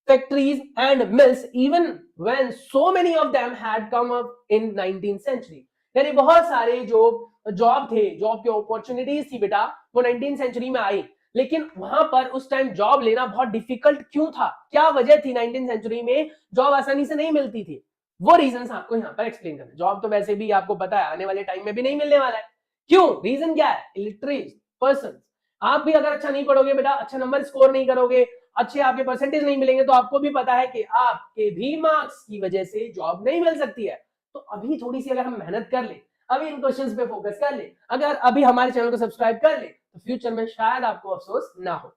factories and mills even when so many of them had come up in 19th century. यानी बहुत सारे जो जॉब थे, जॉब की अपॉर्चुनिटीज थी बेटा, वो 19th सेंचुरी में आई, लेकिन वहां पर उस टाइम जॉब लेना बहुत डिफिकल्ट क्यों था, क्या वजह थी 19th सेंचुरी में जॉब आसानी से नहीं मिलती थी, वो रीजंस आपको यहाँ पर एक्सप्लेन करना है। जॉब तो वैसे भी आपको पता है आने वाले टाइम में भी नहीं मिलने वाला है, क्यों, रीजन क्या है, इलिटरेट पर्सन। आप भी अगर अच्छा नहीं पढ़ोगे बेटा, अच्छा नंबर स्कोर नहीं करोगे, अच्छे आपके परसेंटेज नहीं मिलेंगे, तो आपको भी पता है कि आपके भी मार्क्स की वजह से जॉब नहीं मिल सकती है। तो अभी थोड़ी सी अगर हम मेहनत कर ले, अभी इन क्वेश्चंस पे फोकस कर ले, अगर अभी हमारे चैनल को सब्सक्राइब कर ले, तो फ्यूचर में शायद आपको अफसोस ना हो।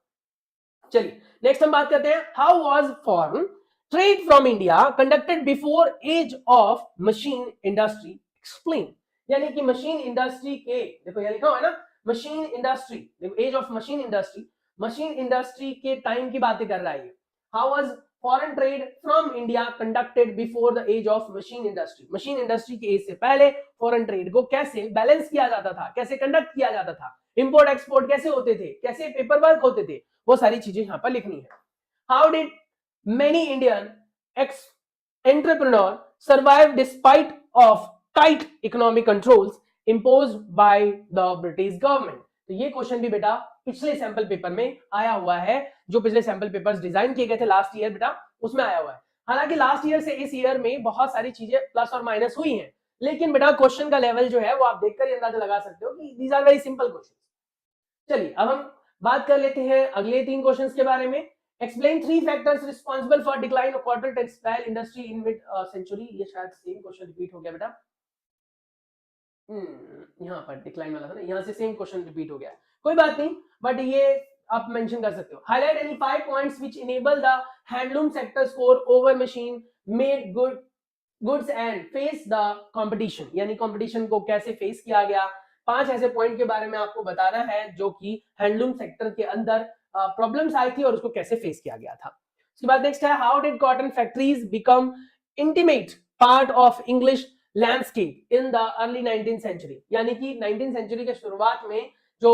चलिए नेक्स्ट हम बात करते हैं, how was foreign trade from India conducted before age of machine industry, explain. यानी कि मशीन इंडस्ट्री के, देखो ये लिखा हुआ है ना, मशीन इंडस्ट्री, देखो age of machine industry, machine industry के टाइम की बातें कर रहा है। How was foreign trade from India conducted before the age of machine industry, machine industry के एज से पहले फॉरेन ट्रेड को कैसे बैलेंस किया जाता था, कैसे कंडक्ट किया जाता था, इंपोर्ट एक्सपोर्ट कैसे होते थे, कैसे पेपर वर्क होते थे, वो सारी चीजें यहां पर लिखनी है। How did many Indian entrepreneur survive despite of tight economic controls imposed by the British government। तो ये क्वेश्चन भी बेटा पिछले सैंपल पेपर में आया हुआ है, जो पिछले सैंपल पेपर्स डिजाइन किए गए थे लास्ट ईयर बेटा, उसमें आया हुआ है। हालांकि लास्ट ईयर से इस ईयर में बहुत सारी चीजें प्लस और माइनस हुई हैं, लेकिन बेटा क्वेश्चन का लेवल जो है वो आप देखकर ही अंदाजा लगा सकते हो कि these are very simple question. चलिए अब हम बात कर लेते हैं अगले 3 क्वेश्चंस के बारे में। Explain 3 factors responsible for decline of cotton textile industry in mid century. ये शायद सेम क्वेश्चन रिपीट हो गया बेटा, यहाँ पर डिक्लाइन वाला था ना, यहाँ से सेम क्वेश्चन रिपीट हो गया, कोई बात नहीं, बट ये आप मेंशन कर सकते हो। Highlight any 5 points which enable the handloom sector score over machine made goods and face the competition. यानी कंपटीशन को कैसे फेस किया गया, 5 ऐसे पॉइंट के बारे में आपको बताना है जो कि हैंडलूम सेक्टर के अंदर प्रॉब्लम्स आई थी और उसको कैसे फेस किया गया था। उसके बाद नेक्स्ट है, how did cotton factories become intimate part of English landscape in the early 19th century. यानी कि 19th सेंचुरी के शुरुआत में जो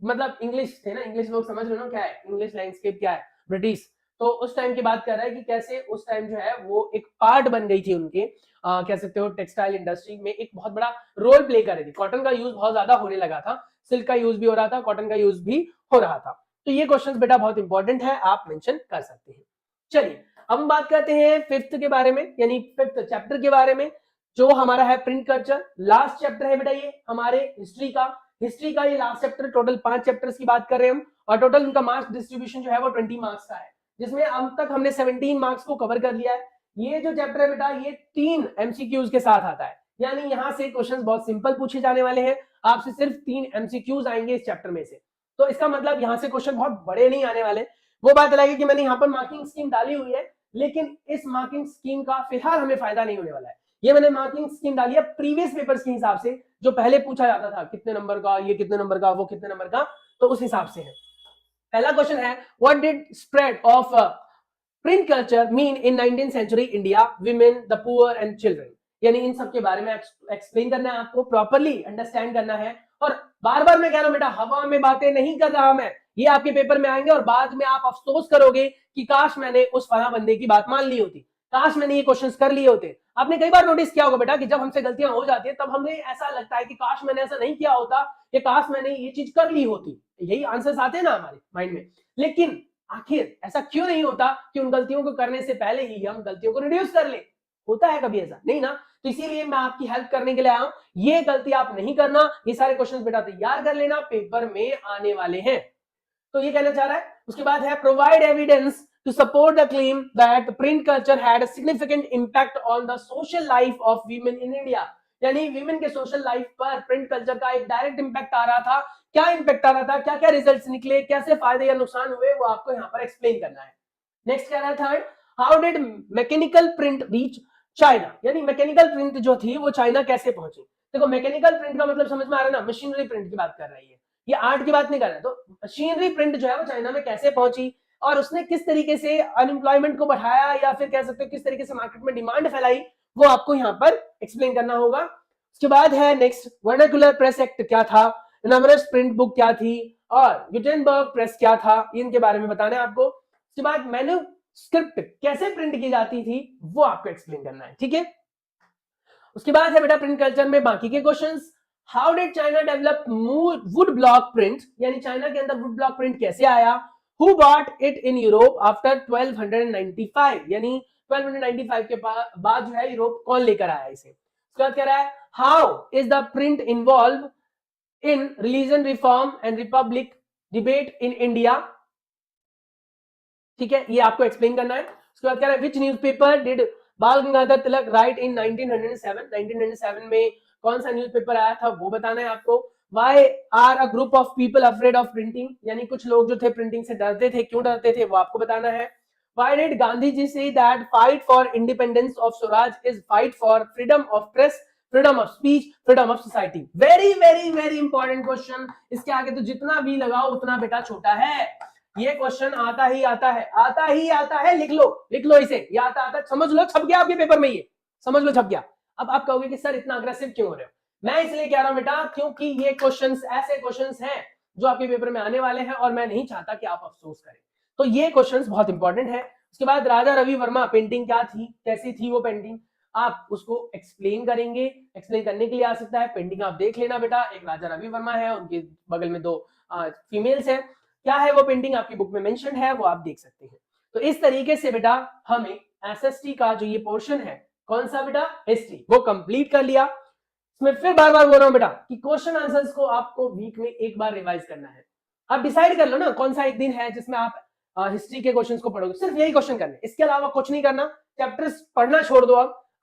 मतलब इंग्लिश थे ना, इंग्लिश लोग समझ रहे हो क्या है इंग्लिश लैंडस्केप, क्या है ब्रिटिश, तो उस टाइम की बात कर रहा है कि कैसे उस टाइम जो है वो एक पार्ट बन गई थी उनके, कह सकते हो टेक्सटाइल इंडस्ट्री में एक बहुत बड़ा रोल प्ले कर रही थी। कॉटन का यूज बहुत ज्यादा होने लगा था, सिल्क का यूज भी हो रहा था, कॉटन का यूज भी हो रहा था। तो ये क्वेश्चन बेटा बहुत इंपॉर्टेंट है, आप मेंशन कर सकते हैं। चलिए अब हम बात करते हैं 5th के बारे में, यानी 5th चैप्टर के बारे में, जो हमारा है प्रिंट कल्चर। लास्ट चैप्टर है बेटा ये हमारे हिस्ट्री का ये लास्ट चैप्टर, टोटल 5 चैप्टर्स की बात कर रहे हैं हम, और टोटल उनका मार्क्स डिस्ट्रीब्यूशन जो है वो 20 मार्क्स का है, जिसमें अब तक हमने 17 मार्क्स को कवर कर लिया है। ये जो चैप्टर है बेटा ये 3 एमसीक्यूज के साथ आता है, यानी यहाँ से क्वेश्चंस बहुत सिंपल पूछे जाने वाले हैं, आपसे सिर्फ 3 एमसीक्यूज आएंगे इस चैप्टर में से। तो इसका मतलब यहाँ से क्वेश्चन बहुत बड़े नहीं आने वाले। वो बात अलग है कि मैंने यहाँ पर मार्किंग स्कीम डाली हुई है, लेकिन इस मार्किंग स्कीम का फिलहाल हमें फायदा नहीं होने वाला है। ये मैंने मार्किंग स्कीम डाली है प्रीवियस पेपर्स के हिसाब से, जो पहले पूछा जाता था कितने नंबर का, ये कितने नंबर का, वो कितने नंबर का, तो उस हिसाब से है। पहला क्वेश्चन है, what did spread of print culture mean in 19th century India, women, the poor and children. यानी इन सब के बारे में एक्सप्लेन करना है, आपको प्रॉपर्ली अंडरस्टैंड करना है। और बार बार मैं कह रहा हूं बेटा, हवा में बातें नहीं कर रहा मैं, ये आपके पेपर में आएंगे और बाद में आप अफसोस करोगे कि काश मैंने उस फला बंदे की बात मान ली होती, काश मैंने ये क्वेश्चंस कर लिए होते। आपने कई बार नोटिस किया होगा बेटा कि जब हमसे गलतियां हो जाती है तब हमें ऐसा लगता है कि काश मैंने ऐसा नहीं किया होता, या काश मैंने ये चीज कर ली होती, यही आंसर्स आते हैं ना हमारे माइंड में। लेकिन आखिर ऐसा क्यों नहीं होता कि उन गलतियों को करने से पहले ही हम गलतियों को रिड्यूस कर ले? होता है कभी ऐसा? नहीं ना। तो इसीलिए मैं आपकी हेल्प करने के लिए आया हूं, ये गलती आप नहीं करना, ये सारे क्वेश्चंस बेटा तैयार कर लेना, पेपर में आने वाले हैं। तो ये कहना चाह रहा है। उसके बाद है, provide evidence to support the claim that print culture had a significant impact on the social life of women in India। यानी वीमेन के सोशल लाइफ पर प्रिंट कल्चर का एक डायरेक्ट इंपैक्ट आ रहा था। क्या इंपैक्ट आ रहा था, क्या क्या रिजल्ट्स निकले, कैसे फायदे या नुकसान हुए, वो आपको यहाँ पर एक्सप्लेन करना है। नेक्स्ट क्या है third, how did mechanical print reach China, यानी मैकेनिकल प्रिंट जो थी वो चाइना कैसे पहुंची। देखो मैकेनिकल प्रिंट का मतलब समझ में आ रहा है ना, मशीनरी प्रिंट की बात कर रही है, ये आर्ट की बात नहीं कर रहा है। तो मशीनरी प्रिंट जो है वो चाइना में कैसे पहुंची और उसने किस तरीके से अनएम्प्लॉयमेंट को बढ़ाया या फिर कह सकते हो किस तरीके से मार्केट में डिमांड फैलाई, वो आपको यहाँ पर एक्सप्लेन करना होगा। उसके बाद है नेक्स्ट, वर्नाकुलर प्रेस एक्ट क्या था, नमरस प्रिंट बुक क्या थी और गुटेनबर्ग प्रेस क्या था, इनके बारे में बताना है आपको। उसके बाद मैन्युस्क्रिप्ट कैसे प्रिंट की जाती थी वो आपको एक्सप्लेन करना है, ठीक है। उसके बाद है बेटा प्रिंट कल्चर में बाकी के questions. How did China develop would block print, यानी चाइना के अंदर वुड ब्लॉक प्रिंट कैसे आया। Who bought it in Europe after 1295, यानी 1295 के बाद जो है यूरोप कौन लेकर आया इसे। उसके बाद कह रहा है how is the print involve in religion reform and Republic debate in India, ठीक है, ये आपको एक्सप्लेन करना है। उसके बाद कह रहा है विच न्यूज़पेपर डिड बाल गंगाधर तिलक राइट इन 1907, 1907 में कौन सा न्यूज़पेपर आया था वो बताना है आपको। Why are a group of people afraid of printing, यानी कुछ लोग जो थे प्रिंटिंग से डरते थे, क्यों डरते थे वो आपको बताना है। Why did Gandhi ji say that fight for independence of Swaraj is fight for freedom of press, freedom of speech, freedom of society। very very very important question, इसके आगे तो जितना भी लगाओ उतना बेटा छोटा है। ये क्वेश्चन आता ही आता है, आता ही आता है, लिख लो इसे, ये आता आता समझ लो, छप गया आपके पेपर में, ये समझ लो छप गया। अब आप कहोगे कि सर इतना अग्रेसिव क्यों हो रहे हो, मैं इसलिए कह रहा हूं बेटा क्योंकि ये क्वेश्चंस ऐसे क्वेश्चंस हैं जो आपके पेपर में आने वाले हैं और मैं नहीं चाहता कि आप अफसोस करें, तो ये क्वेश्चंस बहुत इंपॉर्टेंट है। उसके बाद राजा रवि वर्मा पेंटिंग क्या थी, कैसी थी वो पेंटिंग, आप उसको एक्सप्लेन करेंगे, एक्सप्लेन करने के लिए आ सकता है। पेंटिंग आप देख लेना बेटा, एक राजा रवि वर्मा है, उनके बगल में 2 फीमेल्स है, क्या है वो पेंटिंग आपकी बुक में मेंशन है, वो आप देख सकते हैं। तो इस तरीके से बेटा हमें एसएसटी का जो ये पोर्शन है, कौन सा बेटा, हिस्ट्री, वो कंप्लीट कर लिया। मैं फिर बार बार बोल रहा हूं बेटा कि क्वेश्चन आंसर्स को आपको वीक में एक बार रिवाइज करना है। आप डिसाइड कर लो ना कौन सा एक दिन है जिसमें आप हिस्ट्री के क्वेश्चंस को पढ़ोगे, सिर्फ यही क्वेश्चन करने, इसके अलावा कुछ नहीं करना। चैप्टर्स पढ़ना छोड़ दो।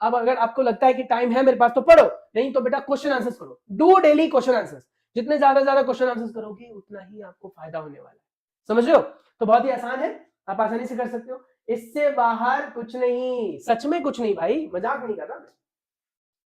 अब अगर आपको लगता है कि टाइम है मेरे पास तो पढ़ो, नहीं तो बेटा क्वेश्चन आंसर्स करो, डू डेली क्वेश्चन आंसर्स। जितने ज्यादा क्वेश्चन आंसर्स करोगे उतना ही आपको फायदा होने वाला है, समझ रहे हो। तो बहुत ही आसान है, आप आसानी से कर सकते हो, इससे बाहर कुछ नहीं, सच में कुछ नहीं भाई, मजाक नहीं कर रहा।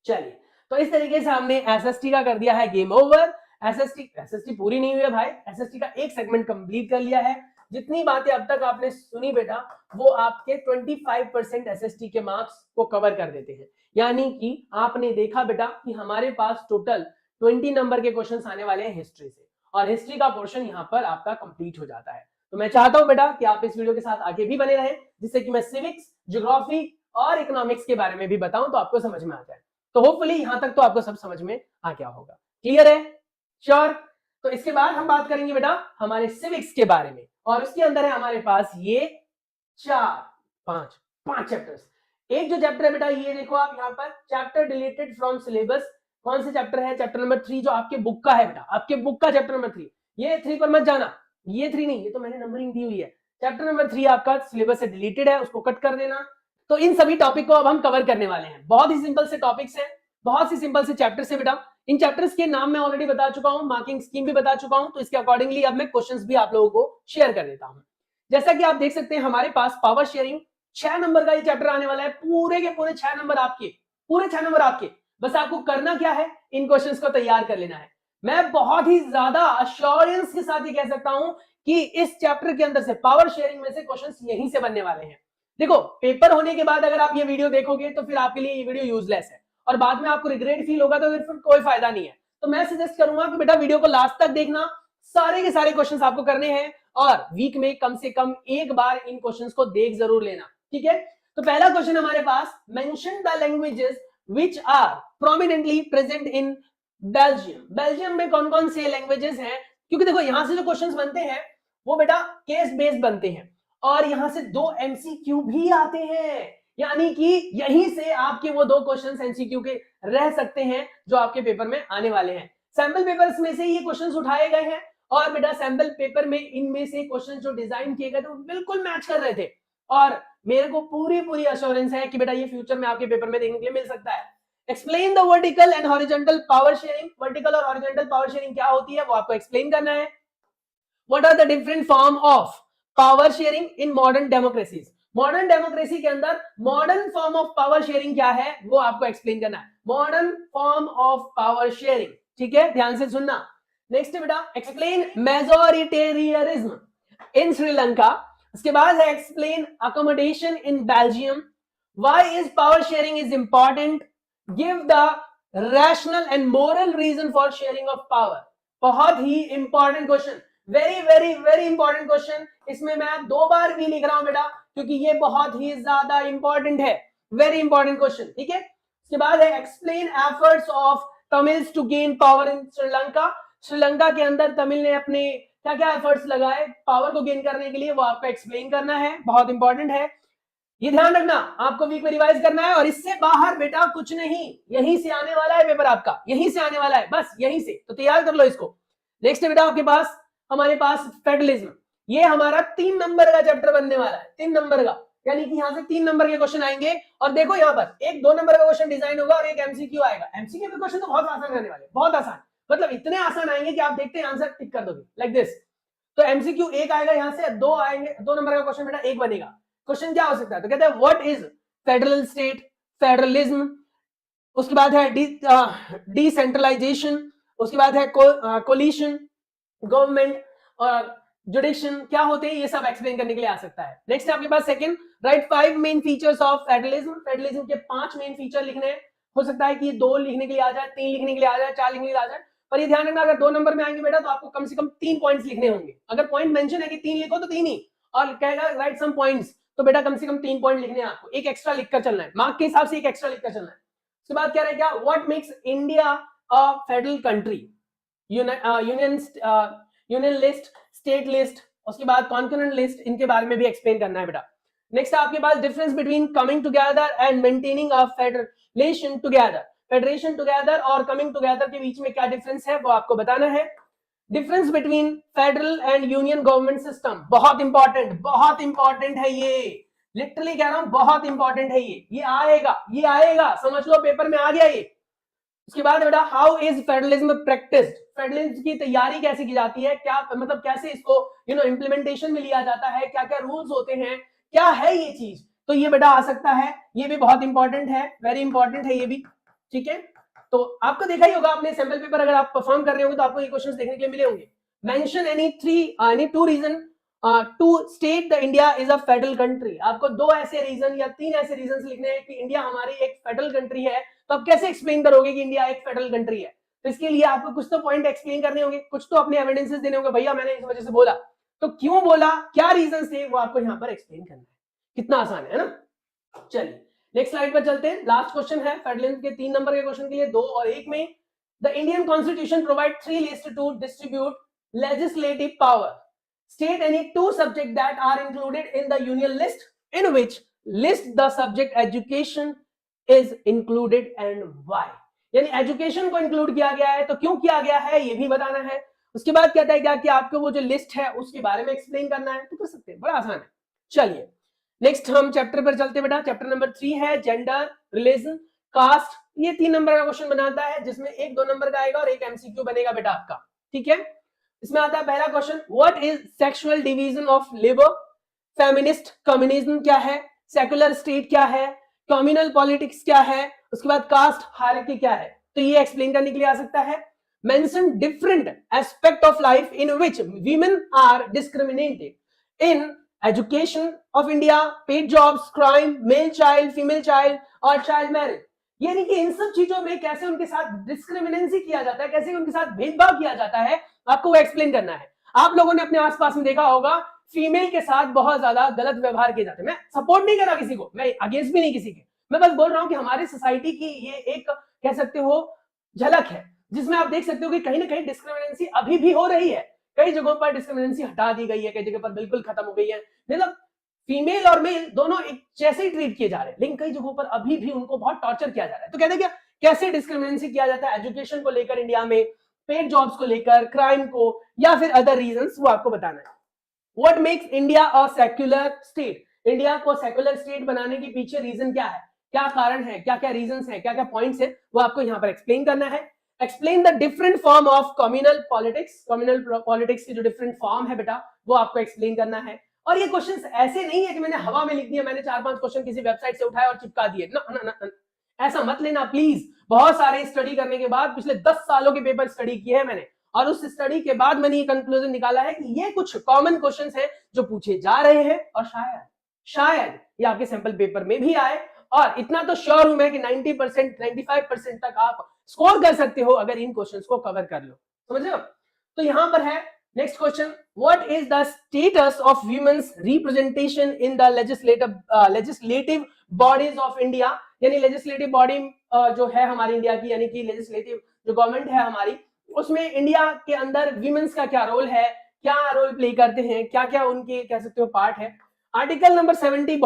चलिए, तो इस तरीके से हमने एसएसटी का कर दिया है गेम ओवर। एसएसटी पूरी नहीं हुई है भाई, एसएसटी का एक सेगमेंट कंप्लीट कर लिया है। जितनी बातें अब तक आपने सुनी बेटा वो आपके 25% एसएसटी के मार्क्स को कवर कर देते हैं। यानी कि आपने देखा बेटा कि हमारे पास टोटल 20 नंबर के क्वेश्चंस आने वाले हैं हिस्ट्री से, और हिस्ट्री का पोर्शन यहाँ पर आपका कंप्लीट हो जाता है। तो मैं चाहता हूं बेटा कि आप इस वीडियो के साथ आगे भी बने रहें, जिससे कि मैं सिविक्स, ज्योग्राफी और इकोनॉमिक्स के बारे में भी बताऊं तो आपको समझ में आ जाए। तो होपफुली यहां तक तो आपको सब समझ में आ गया होगा, क्लियर है, श्योर। तो इसके बाद हम बात करेंगे बेटा हमारे सिविक्स के बारे में, और उसके अंदर है हमारे पास ये 5 चैप्टर्स। एक जो चैप्टर है बेटा ये देखो आप यहाँ पर, चैप्टर डिलीटेड फ्रॉम सिलेबस। कौन से चैप्टर है, चैप्टर नंबर 3 जो आपके बुक का है बेटा, आपके बुक का चैप्टर नंबर 3। ये 3 पर मत जाना, ये 3 नहीं, ये तो मैंने नंबरिंग दी हुई है। चैप्टर नंबर 3 आपका सिलेबस से डिलीटेड है, उसको कट कर देना। तो इन सभी टॉपिक को अब हम कवर करने वाले हैं। बहुत ही सिंपल से टॉपिक्स हैं, बहुत ही सिंपल से चैप्टर्स है बेटा। इन चैप्टर्स के नाम मैं ऑलरेडी बता चुका हूं, मार्किंग स्कीम भी बता चुका हूं, तो इसके अकॉर्डिंगली अब मैं क्वेश्चंस भी आप लोगों को शेयर कर देता हूं। जैसा कि आप देख सकते हैं हमारे पास पावर शेयरिंग 6 नंबर का ये चैप्टर आने वाला है। पूरे के पूरे 6 नंबर आपके, पूरे 6 नंबर आपके। बस आपको करना क्या है, इन क्वेश्चंस को तैयार कर लेना है। मैं बहुत ही ज्यादा अश्योरेंस के साथ ये कह सकता हूं कि इस चैप्टर के अंदर से पावर शेयरिंग में से क्वेश्चंस यहीं से बनने वाले हैं। देखो पेपर होने के बाद अगर आप ये वीडियो देखोगे तो फिर आपके लिए ये वीडियो यूजलेस है, और बाद में आपको रिग्रेट फील होगा तो फिर कोई फायदा नहीं है। तो मैं सजेस्ट करूंगा कि बेटा वीडियो को लास्ट तक देखना, सारे के सारे क्वेश्चंस आपको करने हैं, और वीक में कम से कम एक बार इन क्वेश्चंस को देख जरूर लेना, ठीक है। तो पहला क्वेश्चन हमारे पास, mention the languages which are prominently present in Belgium. Belgium में कौन कौन से लैंग्वेजेस हैं, क्योंकि देखो यहां से जो क्वेश्चंस बनते हैं वो बेटा केस बेस्ड बनते हैं, और यहां से 2 एमसीक्यू भी आते हैं, यानी कि यहीं से आपके वो 2 क्वेश्चंस एमसीक्यू के रह सकते हैं जो आपके पेपर में आने वाले हैं। सैंपल पेपर्स में से ये क्वेश्चंस उठाए गए हैं, और बेटा सैंपल पेपर में इनमें से क्वेश्चंस जो डिजाइन किए गए थे वो बिल्कुल मैच कर रहे थे, और मेरे को पूरी अश्योरेंस है कि बेटा ये फ्यूचर में आपके पेपर में देखने के लिए मिल सकता है। Explain the vertical and horizontal power sharing, vertical और हॉरिजॉन्टल पावर शेयरिंग क्या होती है वो आपको एक्सप्लेन करना है। What are the different form of power sharing in modern democracies, modern democracy के अंदर modern form of power sharing क्या है वो आपको एक्सप्लेन करना है, modern form of power sharing, ठीक है, ध्यान से सुनना। नेक्स्ट बेटा एक्सप्लेन मेजोरिटेरियनिज्म इन श्रीलंका, उसके बाद है explain accommodation in Belgium, why is power sharing is important, give the rational and moral reason for sharing of power. बहुत ही important question, very very very important question, इसमें मैं 2 बार भी लिख रहा हूं बेटा क्योंकि ये बहुत ही ज्यादा इंपॉर्टेंट है, वेरी इंपॉर्टेंट क्वेश्चन, ठीक है। उसके बाद है explain efforts of Tamils to gain power in Sri Lanka, Sri Lanka के अंदर तमिल ने अपने क्या क्या एफर्ट्स लगाए पावर को गेन करने के लिए, वो आपको एक्सप्लेन करना है, बहुत इंपॉर्टेंट है, ये ध्यान रखना, आपको वीक में रिवाइज करना है। और इससे बाहर बेटा कुछ नहीं, यहीं से आने वाला है पेपर आपका, यहीं से आने वाला है, बस यहीं से, तो तैयार कर लो इसको। नेक्स्ट बेटा आपके पास हमारे पास फेडरलिज्म, ये हमारा 3 नंबर का चैप्टर बनने वाला है, 3 नंबर का, यानी कि यहां से 3 नंबर के क्वेश्चन आएंगे। और देखो यहाँ पर एक 2 नंबर का क्वेश्चन डिजाइन होगा और एक एमसीक्यू आएगा, एमसीक्यू के क्वेश्चन तो बहुत आसान रहने वाले, बहुत आसान, मतलब इतने आसान आएंगे कि आप देखते हैं आंसर टिक कर दोगे लाइक दिस। तो एमसीक्यू एक आएगा, यहां से 2 आएंगे, 2 नंबर का क्वेश्चन बेटा एक बनेगा। क्वेश्चन क्या हो सकता है, तो कहते हैं what is federal state, federalism, उसके बाद है डिसेंट्रलाइजेशन, उसके बाद है कोलिशन, गवर्नमेंट और जुडिक्शन क्या होते हैं, ये सब एक्सप्लेन करने के लिए आ सकता है। नेक्स्ट आपके पास second, write 5 main features of federalism, federalism के 5 मेन फीचर लिखने हैं, हो सकता है कि 2 लिखने के लिए आ जाए, 3 लिखने के लिए आ जाए, 4 लिखने के लिए आ जाए, पर ये ध्यान रखना अगर 2 नंबर में आएंगे बेटा तो आपको कम से कम 3 पॉइंट्स लिखने होंगे, अगर पॉइंट मेंशन है कि 3 लिखो तो 3 ही, और कहेगा राइट सम पॉइंट्स तो बेटा कम से कम 3 पॉइंट लिखने हैं आपको, एक एक्स्ट्रा लिखकर चलना है, मार्क के हिसाब से एक एक्स्ट्रा लिखकर चलना है। उसके बाद क्या रहेगा, what makes India a federal country, union list, state list, उसके बाद कॉन्करेंट लिस्ट, इनके बारे में भी एक्सप्लेन करना है बेटा। नेक्स्ट आपके पास difference between coming together and maintaining a federation together, federation together और कमिंग टुगेदर के बीच में क्या डिफरेंस है वो आपको बताना है। Difference between federal and union government system, बहुत इंपॉर्टेंट है ये, लिटरली कह रहा हूं बहुत इंपॉर्टेंट है ये आएगा, समझ लो पेपर में आ गया ये। उसके बाद बेटा how is federalism practised, federalism की तैयारी कैसे की जाती है, क्या मतलब कैसे इसको इंप्लीमेंटेशन में लिया जाता है, क्या क्या रूल्स होते हैं, क्या है ये चीज, तो ये बेटा आ सकता है, ये भी बहुत इंपॉर्टेंट है, वेरी इंपॉर्टेंट है ये भी, ठीक है। तो आपको देखा ही होगा आपने सैंपल पेपर, अगर आप परफॉर्म कर रहे होंगे तो आपको ये क्वेश्चंस देखने के लिए मिले होंगे। Mention any 2 reason to state the India is a federal country, आपको 2 ऐसे रीजन या 3 ऐसे रीजन लिखने हैं कि इंडिया हमारी एक फेडरल कंट्री है, तो आप कैसे एक्सप्लेन करोगे कि इंडिया एक फेडरल कंट्री है, तो इसके लिए आपको कुछ तो पॉइंट एक्सप्लेन करने होंगे, कुछ तो अपने एविडेंसेस देने होंगे, भैया मैंने इस वजह से बोला, तो क्यों बोला, क्या रीजन थे, वो आपको यहाँ पर एक्सप्लेन करना है, कितना आसान है ना। चलिए नेक्स्ट स्लाइड पर चलते हैं, लास्ट क्वेश्चन है फेडरलिज्म के 3 नंबर के क्वेश्चन के लिए 2 और 1 में, the Indian constitution provide 3 list to distribute legislative power, state any 2 subjects that are included in the union list, in which list the subject education is included and why, यानी education को include किया गया है तो क्यों किया गया है ये भी बताना है। उसके बाद कहता है क्या कि आपको वो जो लिस्ट है उसके बारे में एक्सप्लेन करना है, तो कर सकते हैं, बड़ा आसान है। चलिए नेक्स्ट हम चैप्टर पर चलते बेटा, चैप्टर नंबर 3 है जेंडर, रिलीजन, कास्ट, ये 3 नंबर का क्वेश्चन बनाता है जिसमें 1-2 नंबर का आएगा और एक एमसीक्यू बनेगा बेटा आपका, ठीक है। इसमें आता है पहला question, what is sexual division of labour, feminist communism क्या है, सेकुलर स्टेट क्या है, कम्युनल पॉलिटिक्स क्या है, उसके बाद कास्ट हायरार्की क्या है, तो ये एक्सप्लेन करने के लिए आ सकता है। Mention different aspect of life in which women are discriminated in education of India, paid jobs, crime, male child, female child और चाइल्ड मैरिज, यानी कि इन सब चीजों में कैसे उनके साथ डिस्क्रिमिनेंसी किया जाता है, कैसे उनके साथ भेदभाव किया जाता है, आपको वो एक्सप्लेन करना है। आप लोगों ने अपने आसपास में देखा होगा फीमेल के साथ बहुत ज्यादा गलत व्यवहार किए जाते हैं, मैं सपोर्ट नहीं कर रहा किसी को, मैं अगेंस्ट भी नहीं किसी के, मैं बस बोल रहा हूं कि हमारी सोसाइटी की ये एक कह सकते हो झलक है जिसमें आप देख सकते हो कि कहीं ना कहीं डिस्क्रिमिनेंसी अभी भी हो रही है, कई जगहों पर डिस्क्रिमिनेंसी हटा दी गई है, कई जगह पर बिल्कुल खत्म हो गई है, मतलब फीमेल और मेल दोनों एक जैसे ही ट्रीट किए जा रहे हैं, लेकिन कई जगहों पर अभी भी उनको बहुत टॉर्चर किया जा रहा है। तो कहते हैं क्या कैसे डिस्क्रिमिनेंसी किया जाता है एजुकेशन को लेकर इंडिया में, पेड जॉब्स को लेकर, क्राइम को, या फिर अदर रीजंस, वो आपको बताना है। What makes India a secular state, India को सेक्युलर स्टेट बनाने के पीछे रीजन क्या है, क्या कारण है, क्या क्या रीजंस है, क्या क्या पॉइंट्स है, वो आपको यहाँ पर एक्सप्लेन करना है। Explain the different form of communal politics, communal politics की जो डिफरेंट फॉर्म है बेटा वो आपको एक्सप्लेन करना है। और ये क्वेश्चंस ऐसे नहीं है कि मैंने हवा में लिख दिया, मैंने 4-5 क्वेश्चन किसी वेबसाइट से उठाए और चिपका दिए, ना ना ना, ऐसा मत लेना प्लीज। बहुत सारे स्टडी करने के बाद, पिछले 10 सालों के पेपर स्टडी किए हैं मैंने, और उस स्टडी के बाद मैंने ये कंक्लूजन निकाला है कि ये कुछ कॉमन क्वेश्चंस हैं जो पूछे जा रहे हैं, और शायद ये आपके सैंपल पेपर में भी आए। और इतना तो श्योर हूं मैं कि 90%, 95% तक आप स्कोर कर सकते हो अगर इन क्वेश्चंस को कवर कर लो, समझ रहे हो। तो यहां पर है next question, what is the status of women's representation in the legislative bodies of India. यानी लेजिस्लेटिव बॉडी जो है हमारी इंडिया की, यानी कि लेजिस्लेटिव जो गवर्नमेंट है हमारी, उसमें इंडिया के अंदर वुमेन्स का क्या रोल है, क्या रोल प्ले करते हैं, क्या क्या उनके कह सकते हो पार्ट है। आर्टिकल नंबर 17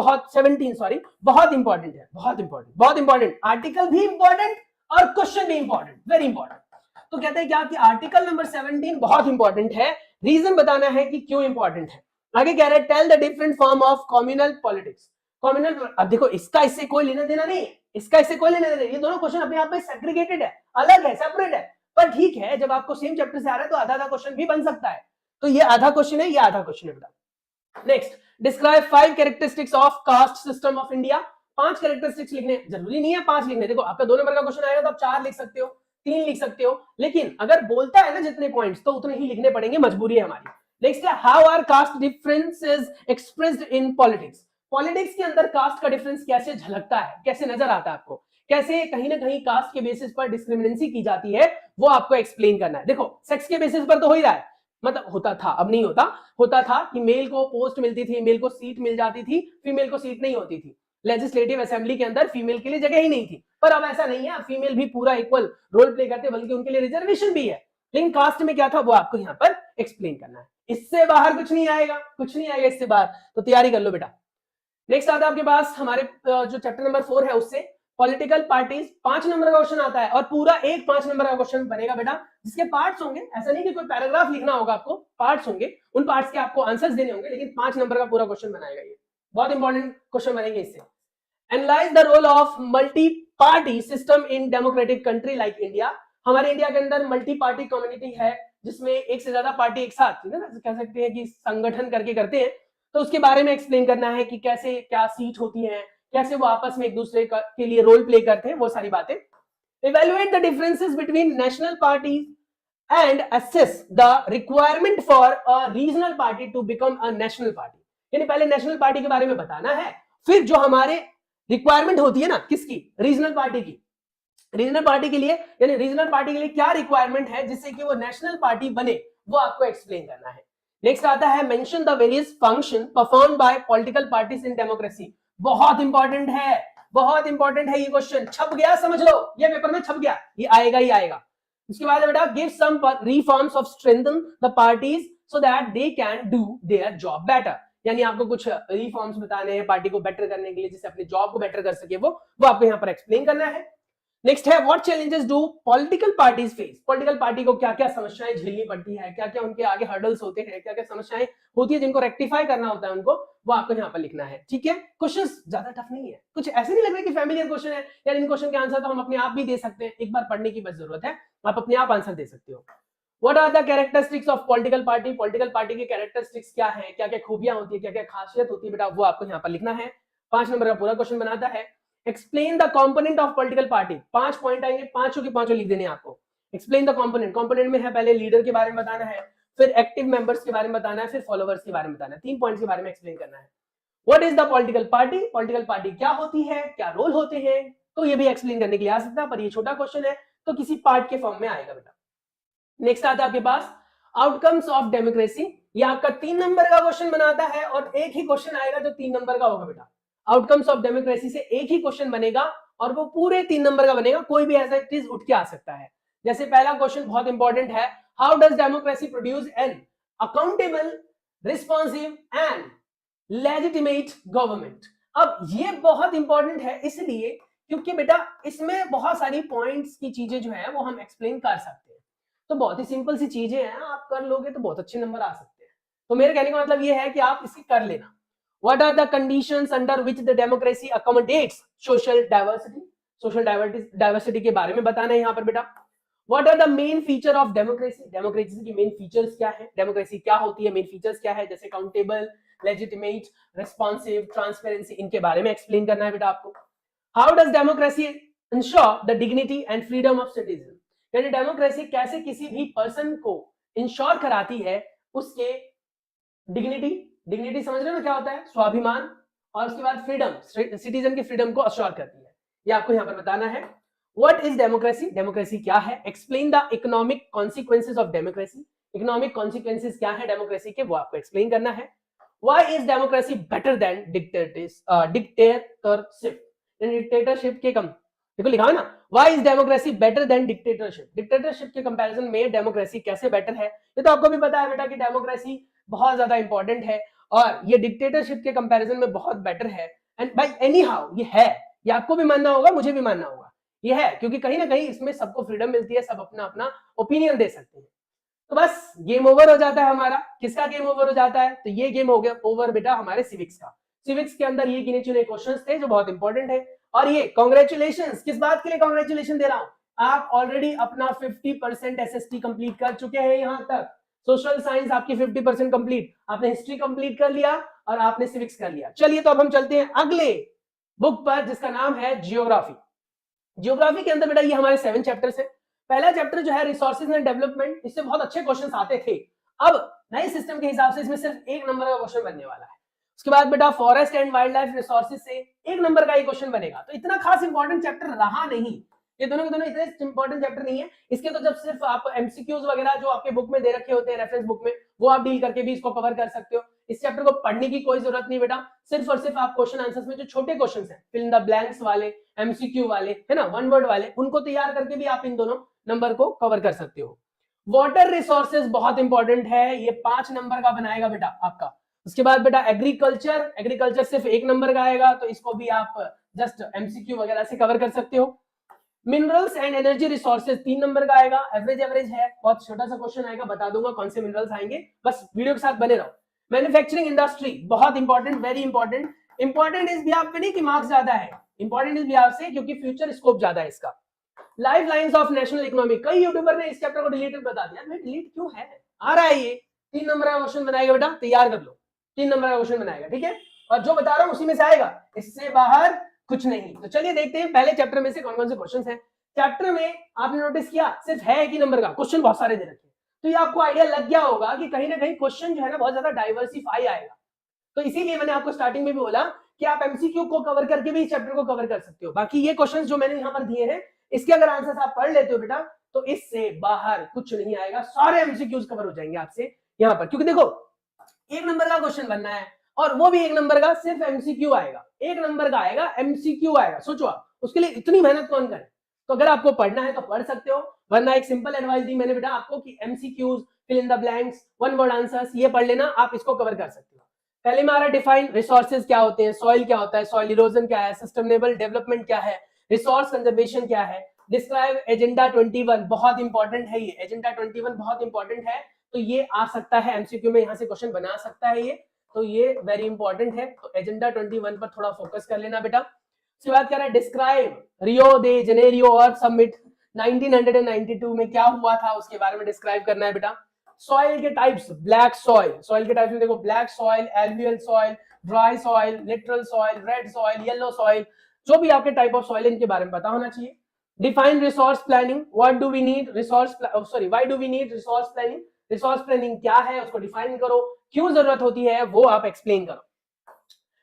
बहुत इंपॉर्टेंट है, बहुत इंपॉर्टेंट। आर्टिकल भी इंपॉर्टेंट और क्वेश्चन भी इंपॉर्टेंट, वेरी इंपॉर्टेंट। तो कहते हैं क्या कि आर्टिकल नंबर 17 बहुत इंपॉर्टेंट है, रीजन बताना है कि क्यों इंपॉर्टेंट है। आगे कह रहे हैं tell the different form of communal politics. Communal, अब देखो इसका इससे कोई लेना देना नहीं है, इसका इससे कोई लेना देना नहीं, ये दोनों क्वेश्चन अपने आप में सेग्रीगेटेड है, अलग है, सेपरेट है। पर ठीक है, जब आपको सेम चैप्टर से आ रहा है तो आधा आधा क्वेश्चन भी बन सकता है। तो ये आधा क्वेश्चन है, ये आधा क्वेश्चन है बेटा। Next, describe 5 characteristics of caste system of India. 5 characteristics लिखने, जरूरी नहीं है 5 लिखने, देखो आपका 2 नंबर का क्वेश्चन आएगा तो आप 4 लिख सकते हो, 3 लिख सकते हो, लेकिन अगर बोलता है ना जितने पॉइंट्स तो उतने ही लिखने पड़ेंगे, मजबूरी है हमारी। नेक्स्ट है how are caste differences expressed in politics. Politics के अंदर कास्ट का डिफरेंस कैसे झलकता है, कैसे नजर आता है आपको, कैसे कहीं ना कहीं कास्ट के बेसिस पर डिस्क्रिमिनेंसी की जाती है, वो आपको एक्सप्लेन करना है। देखो सेक्स के बेसिस पर तो हो ही रहा है, मतलब होता था, अब नहीं होता, होता था कि मेल को पोस्ट मिलती थी, मेल को सीट मिल जाती थी, फीमेल को सीट नहीं होती थी। लेजिस्लेटिव असेंबली के अंदर फीमेल के लिए जगह ही नहीं थी, पर अब ऐसा नहीं है, फीमेल भी पूरा इक्वल रोल प्ले करते, बल्कि उनके लिए रिजर्वेशन भी है। लेकिन कास्ट में क्या था वो आपको यहाँ पर एक्सप्लेन करना है, इससे बाहर कुछ नहीं आएगा, कुछ नहीं आएगा इससे बाहर, तो तैयारी कर लो बेटा। नेक्स्ट आता है आपके पास हमारे जो चैप्टर नंबर 4 है उससे पॉलिटिकल पार्टीज। 5 नंबर का क्वेश्चन आता है, और पूरा एक 5 नंबर का क्वेश्चन बनेगा बेटा, जिसके पार्ट्स होंगे, ऐसा नहीं कि कोई पैराग्राफ लिखना होगा आपको, पार्ट्स होंगे, उन पार्ट्स के आपको आंसर्स देने होंगे, लेकिन 5 नंबर का पूरा क्वेश्चन बनाएगा, ये बहुत इंपॉर्टेंट क्वेश्चन बनेंगे इससे। Analyse the role of multi party system in democratic country like India. हमारे इंडिया के अंदर मल्टी पार्टी कम्युनिटी है, जिसमें एक से ज्यादा पार्टी एक साथ कह सकते हैं कि संगठन करके करते हैं, तो उसके बारे में एक्सप्लेन करना है कि कैसे क्या सीट होती है, कैसे वो आपस में एक दूसरे के लिए रोल प्ले करते हैं, वो सारी बातें। Evaluate the differences between national parties and assess the requirement for a regional party to become a national party. यानी पहले नेशनल पार्टी के बारे में बताना है, फिर जो हमारे रिक्वायरमेंट होती है ना, किसकी, रीजनल पार्टी की, रीजनल पार्टी के लिए, यानी रीजनल पार्टी के लिए क्या रिक्वायरमेंट है जिससे कि वो नेशनल पार्टी बने, वो आपको एक्सप्लेन करना है। नेक्स्ट आता है mention the various function performed by political parties in democracy. बहुत इंपॉर्टेंट है, बहुत इंपॉर्टेंट है ये क्वेश्चन, छप गया समझ लो, ये पेपर में छप गया, ये आएगा ही आएगा। उसके बाद बेटा give some reforms of strengthen the parties so that they can do their job better. यानी आपको कुछ रिफॉर्म्स बताने हैं पार्टी को बेटर करने के लिए, जिससे अपने जॉब को बेटर कर सके, वो आपको यहाँ पर एक्सप्लेन करना है। नेक्स्ट है what challenges do political parties face. Political party को क्या क्या समस्याएं झेलनी पड़ती है, क्या क्या उनके आगे हर्डल्स होते हैं, क्या क्या समस्याएं होती है जिनको रेक्टिफाई करना होता है उनको, वो आपको यहाँ पर लिखना है। ठीक है, क्वेश्चंस ज्यादा टफ नहीं है, कुछ ऐसे नहीं लग रहा कि फैमिलियर क्वेश्चन है यार, इन क्वेश्चन के आंसर तो हम अपने आप भी दे सकते हैं, एक बार पढ़ने की बस जरूरत है, आप अपने आप आंसर दे सकते हो। What are the characteristics of political party. Political party की कैरेक्टरिस्टिक्स क्या है, क्या क्या खूबियां होती है, क्या क्या खासियत होती है बेटा, वो आपको यहाँ पर लिखना है। 5 नंबर का पूरा क्वेश्चन बनाता है। Explain the component of political party. 5 point आएंगे, पांचों के पांचों लिख देने आपको। एक्सप्लेन द कंपोनेंट, कंपोनेंट में है पहले लीडर के बारे में बताना है, फिर एक्टिव मेंबर्स के बारे में बताना है, फिर फॉलोवर्स के बारे में बताना है, 3 पॉइंट्स के बारे में एक्सप्लेन करना है। What is the political party, political party क्या होती है, क्या रोल होते हैं, तो ये भी एक्सप्लेन करने के लिए आ सकता है, पर ये छोटा क्वेश्चन है तो किसी पार्ट के फॉर्म में आएगा बेटा। नेक्स्ट आता है आपके पास आउटकम्स ऑफ डेमोक्रेसी। ये आपका 3 नंबर का क्वेश्चन बनाता है, और एक ही क्वेश्चन आएगा जो 3 नंबर का होगा बेटा। आउटकम्स ऑफ डेमोक्रेसी से एक ही क्वेश्चन बनेगा, और वो पूरे 3 नंबर का बनेगा, कोई भी ऐसा चीज उठ के आ सकता है। जैसे पहला क्वेश्चन बहुत इंपॉर्टेंट है, how does democracy produce an accountable, responsive and legitimate government. अब ये बहुत इंपॉर्टेंट है इसलिए क्योंकि बेटा इसमें बहुत सारी पॉइंट्स की चीजें जो है वो हम एक्सप्लेन कर सकते हैं, तो बहुत ही सिंपल सी चीजें हैं, आप कर लोगे तो बहुत अच्छे नंबर आ सकते हैं। तो मेरे कहने का मतलब ये है कि आप इसे कर लेना। What are the conditions under which the democracy accommodates social diversity, social diversity के बारे में बताना है यहाँ पर बेटा। What are the main feature of democracy, democracy की मेन फीचर्स क्या है, डेमोक्रेसी क्या होती है, मेन फीचर्स क्या है, जैसे काउंटेबल, लेजिटिमेट, रिस्पॉन्सिव, ट्रांसपेरेंसी, इनके बारे में एक्सप्लेन करना है बेटा आपको। How does democracy ensure the dignity and freedom of citizen, यानी डेमोक्रेसी कैसे किसी भी पर्सन को इंश्योर कराती है उसके डिग्निटी, डिग्निटी समझ रहे हो ना क्या होता है, स्वाभिमान, और उसके बाद फ्रीडम, सिटीजन की फ्रीडम को अश्योर करती है, ये आपको यहाँ पर बताना है। व्हाट इज डेमोक्रेसी, डेमोक्रेसी क्या है, explain the economic consequences of democracy, economic consequences क्या है डेमोक्रेसी के, वो आपको एक्सप्लेन करना है। Why is democracy better than dictatorship, dictatorship के कम, देखो लिखा है ना, why is democracy better than dictatorship, dictatorship के कंपैरिजन में डेमोक्रेसी कैसे बेटर है, ये तो आपको भी पता है बेटा कि डेमोक्रेसी बहुत ज्यादा इंपॉर्टेंट है और ये डिक्टेटरशिप के कंपैरिजन में बहुत बेटर है। एंड बाय एनी हाउ ये है, ये आपको भी मानना होगा, मुझे भी मानना होगा, ये है, क्योंकि कहीं ना कहीं इसमें सबको फ्रीडम मिलती है, सब अपना अपना ओपिनियन दे सकते हैं। तो बस गेम ओवर हो जाता है हमारा, किसका गेम ओवर हो जाता है, तो ये गेम हो गया ओवर बेटा हमारे सिविक्स का। सिविक्स के अंदर ये गिने चुने क्वेश्चंस थे जो बहुत इंपॉर्टेंट है, और ये कांग्रेचुलेशंस, किस बात के लिए कांग्रेचुलेशन दे रहा हूं, आप ऑलरेडी अपना 50% एसएसटी कंप्लीट कर चुके हैं, यहां तक सोशल साइंस आपकी 50% कंप्लीट, आपने हिस्ट्री कंप्लीट कर लिया और आपने सिविक्स कर लिया। चलिए तो अब हम चलते हैं अगले बुक पर जिसका नाम है जियोग्राफी। जियोग्राफी के अंदर बेटा ये हमारे 7 चैप्टर्स है। पहला चैप्टर जो है रिसोर्सेज एंड डेवलपमेंट, इससे बहुत अच्छे क्वेश्चंस आते थे, अब नए सिस्टम के हिसाब से इसमें सिर्फ 1 नंबर का क्वेश्चन बनने वाला है। उसके बाद बेटा forest and wild life resources से 1 नंबर का ही क्वेश्चन बनेगा, तो इतना खास इंपॉर्टेंट चैप्टर रहा नहीं, ये दोनों के दोनों इतने इंपॉर्टेंट चैप्टर नहीं है। इसके तो जब सिर्फ आप एमसीक्यूज वगैरह जो आपके बुक में दे रखे होते हैं रेफरेंस बुक में, वो आप डील करके भी इसको कवर कर सकते हो। इस चैप्टर को पढ़ने की कोई जरूरत नहीं बेटा, सिर्फ और सिर्फ आप क्वेश्चन आंसर्स में जो छोटे क्वेश्चंस हैं, फिल इन द ब्लैंक्स वाले, एमसीक्यू वाले, है ना, वन वर्ड वाले, उनको तैयार करके भी आप इन दोनों नंबर को कवर कर सकते हो। वाटर रिसोर्सेज बहुत इंपॉर्टेंट है, ये 5 नंबर का बनाएगा बेटा आपका। उसके बाद बेटा एग्रीकल्चर, एग्रीकल्चर सिर्फ 1 नंबर का आएगा, तो इसको भी आप जस्ट एमसीक्यू वगैरह से कवर कर सकते हो। Minerals and energy resources 3 number का आएगा, एवरेज है, बहुत छोटा सा क्वेश्चन आएगा, बता दूंगा कौन से मिनरल्स आएंगे, बस वीडियो के साथ बने रहो। मैन्युफैक्चरिंग इंडस्ट्री बहुत इंपॉर्टेंट, वेरी इंपॉर्टेंट, इंपॉर्टेंट इस बिहाफ पे नहीं कि मार्क्स ज्यादा है, इंपॉर्टेंट इस बिहाफ से क्योंकि फ्यूचर स्कोप ज्यादा है इसका। Life lines of national economy, कई यूट्यूबर ने इस चैप्टर को डिलीटेड बता दिया, भाई डिलीट क्यों है, आ रहा है ये, 3 नंबर का क्वेश्चन बनाएगा बेटा, तैयार कर लो, 3 नंबर का क्वेश्चन बनाएगा, ठीक है, और जो बता रहा हूं उसी में से आएगा, इससे बाहर कुछ नहीं। तो चलिए देखते हैं पहले चैप्टर में से कौन कौन से क्वेश्चंस हैं। चैप्टर में आपने नोटिस किया सिर्फ है 1 ही नंबर का क्वेश्चन, बहुत सारे दे रखे हैं, तो ये आपको आइडिया लग गया होगा कि कहीं ना कहीं क्वेश्चन जो है ना बहुत ज्यादा डाइवर्सिफाई आएगा। तो इसीलिए मैंने आपको स्टार्टिंग में भी बोला कि आप एमसीक्यू को कवर करके भी इस चैप्टर को कवर कर सकते हो। बाकी ये क्वेश्चंस जो मैंने यहाँ पर दिए हैं, इसके अगर आंसर्स आप पढ़ लेते हो बेटा, तो इससे बाहर कुछ नहीं आएगा, सारे एमसीक्यूज कवर हो जाएंगे आपसे यहाँ पर, क्योंकि देखो 1 नंबर का क्वेश्चन बनना है और वो भी 1 नंबर का, सिर्फ एमसीक्यू आएगा, 1 नंबर का आएगा, एमसीक्यू आएगा, सोचो आप उसके लिए इतनी मेहनत कौन करे। तो अगर आपको पढ़ना है तो पढ़ सकते हो, वरना एक सिंपल एडवाइस दी मैंने बेटा आपको कि MCQs, fill in the blanks, one word answers, ये पढ़ लेना, आप इसको कवर कर सकते हो। पहले में आ रहा है डिफाइन रिसोर्सेज क्या होते हैं, सॉइल क्या होता है, सॉइल इरोजन क्या है, सस्टेनेबल डेवलपमेंट क्या है, रिसोर्स कंजर्वेशन क्या है, डिस्क्राइब एजेंडा 21, बहुत इंपॉर्टेंट है ये, एजेंडा 21 बहुत इंपॉर्टेंट है, तो ये आ सकता है एमसीक्यू में, यहाँ से क्वेश्चन बना सकता है ये, तो ये वेरी इंपॉर्टेंट है। तो एजेंडा 21 पर थोड़ा फोकस कर लेना बेटा। उसके बाद कह रहा है डिस्क्राइब रियो दे जेनेरियो अर्थ समिट 1992 में क्या हुआ था, उसके बारे में डिस्क्राइब करना है बेटा। सॉइल के टाइप्स, ब्लैक सॉइल, सॉइल के टाइप्स में देखो black soil, alluvial soil, dry soil, literal soil, red soil, yellow soil, जो भी आपके टाइप ऑफ सॉइल इनके बारे में पता होना चाहिए। Define resource planning, what do we need resource, sorry why do we need resource planning, resource planning क्या है उसको डिफाइन करो, क्यों जरूरत होती है वो आप एक्सप्लेन करो।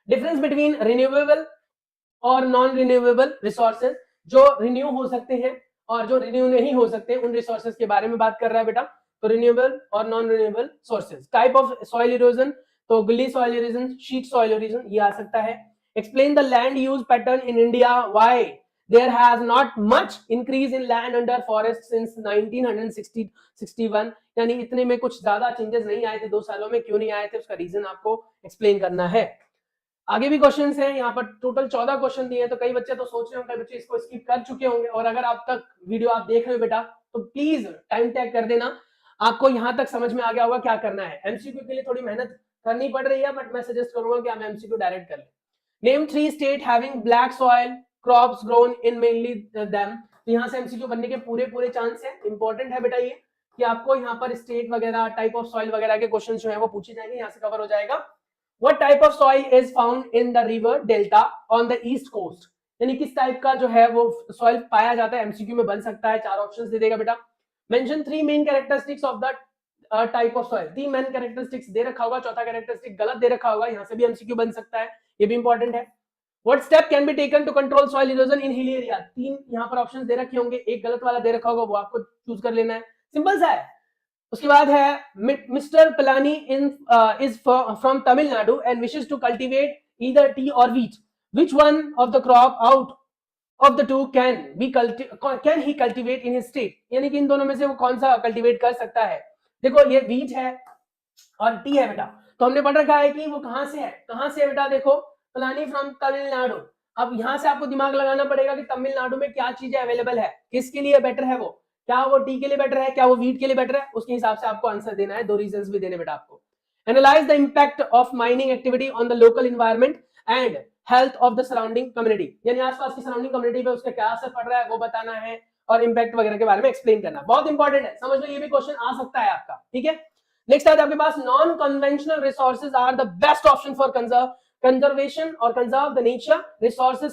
डिफरेंस बिटवीन रिन्यूएबल और नॉन रिन्यूएबल रिसोर्सेज, जो रिन्यू हो सकते हैं और जो रिन्यू नहीं हो सकते, उन रिसोर्सेज के बारे में बात कर रहा है बेटा। तो रिन्यूएबल और non renewable sources. Type of soil erosion, तो gully soil erosion, sheet soil erosion, ये आ सकता है। Explain the land use pattern in India, why there has not much increase in land under forest since 1961, यानी इतने में कुछ ज्यादा चेंजेस नहीं आए थे 2 सालों में, क्यों नहीं आए थे उसका रीजन आपको एक्सप्लेन करना है। आगे भी क्वेश्चंस हैं, यहाँ पर टोटल 14 क्वेश्चन दिए हैं, तो कई बच्चे तो सोच रहे होंगे, कई बच्चे इसको स्किप कर चुके होंगे, और अगर आप तक वीडियो आप देख रहे हो बेटा तो प्लीज टाइम टैग कर देना, आपको यहाँ तक समझ में आ गया होगा क्या करना है। एमसीक्यू के लिए थोड़ी मेहनत करनी पड़ रही है, बट मैं सजेस्ट करूंगा कि आप एमसीक्यू डायरेक्ट कर लें। Name 3 state having black soil crops grown in mainly them. तो यहाँ से एमसीक्यू बनने के पूरे पूरे चांस है। इंपॉर्टेंट है बेटा ये कि आपको यहाँ पर स्टेट वगैरह, टाइप ऑफ सॉइल वगैरह के क्वेश्चन जो है वो पूछे जाएंगे, यहाँ से कवर हो जाएगा। What type of soil is found in the river delta on the east coast? यानी किस टाइप का जो है वो सॉइल पाया जाता है, एमसीक्यू में बन सकता है। 4 ऑप्शंस दे देगा बेटा। Mention 3 main characteristics of the type of soil. 3 main characteristics दे रखा होगा, चौथा कैरेक्टरिस्टिक गलत दे रखा होगा, यहाँ से भी एमसीक्यू बन सकता है, ये भी इंपॉर्टेंट है। What step can be taken to control soil erosion in hilly area? 3 यहाँ पर ऑप्शंस दे रखे होंगे, एक गलत वाला दे रखा होगा, वो आपको चूज कर लेना है, सिंपल सा है। उसके बाद है mister Palani is from Tamil Nadu and wishes to cultivate either tea और wheat, which one of the crop out of the two can he cultivate in his state. यानी कि इन दोनों में से वो कौन सा कल्टीवेट कर सकता है। देखो ये व्हीट है और टी है बेटा, तो हमने पढ़ रखा है कि वो कहां से है, कहां से है बेटा, देखो पलानी फ्रॉम तमिलनाडु। अब यहां से आपको दिमाग लगाना पड़ेगा कि तमिलनाडु में क्या चीजें अवेलेबल है, किसके लिए बेटर है वो, क्या वो टी के लिए बेटर है, क्या वो व्हीट के लिए बेटर है, उसके हिसाब से आपको आंसर देना है। 2 रीजंस भी देने बेटा आपको। Analyse the impact of mining activity on the local environment and health of the surrounding community. यानी आसपास की सराउंडिंग कम्युनिटी पे उसका क्या असर पड़ रहा है वो बताना है, और इंपैक्ट वगैरह के बारे में एक्सप्लेन करना। बहुत इंपॉर्टेंट है, समझ लो ये भी क्वेश्चन आ सकता है आपका, ठीक है। नेक्स्ट आता है आपके पास, non conventional resources are the best option for conservation और conserve the nature resources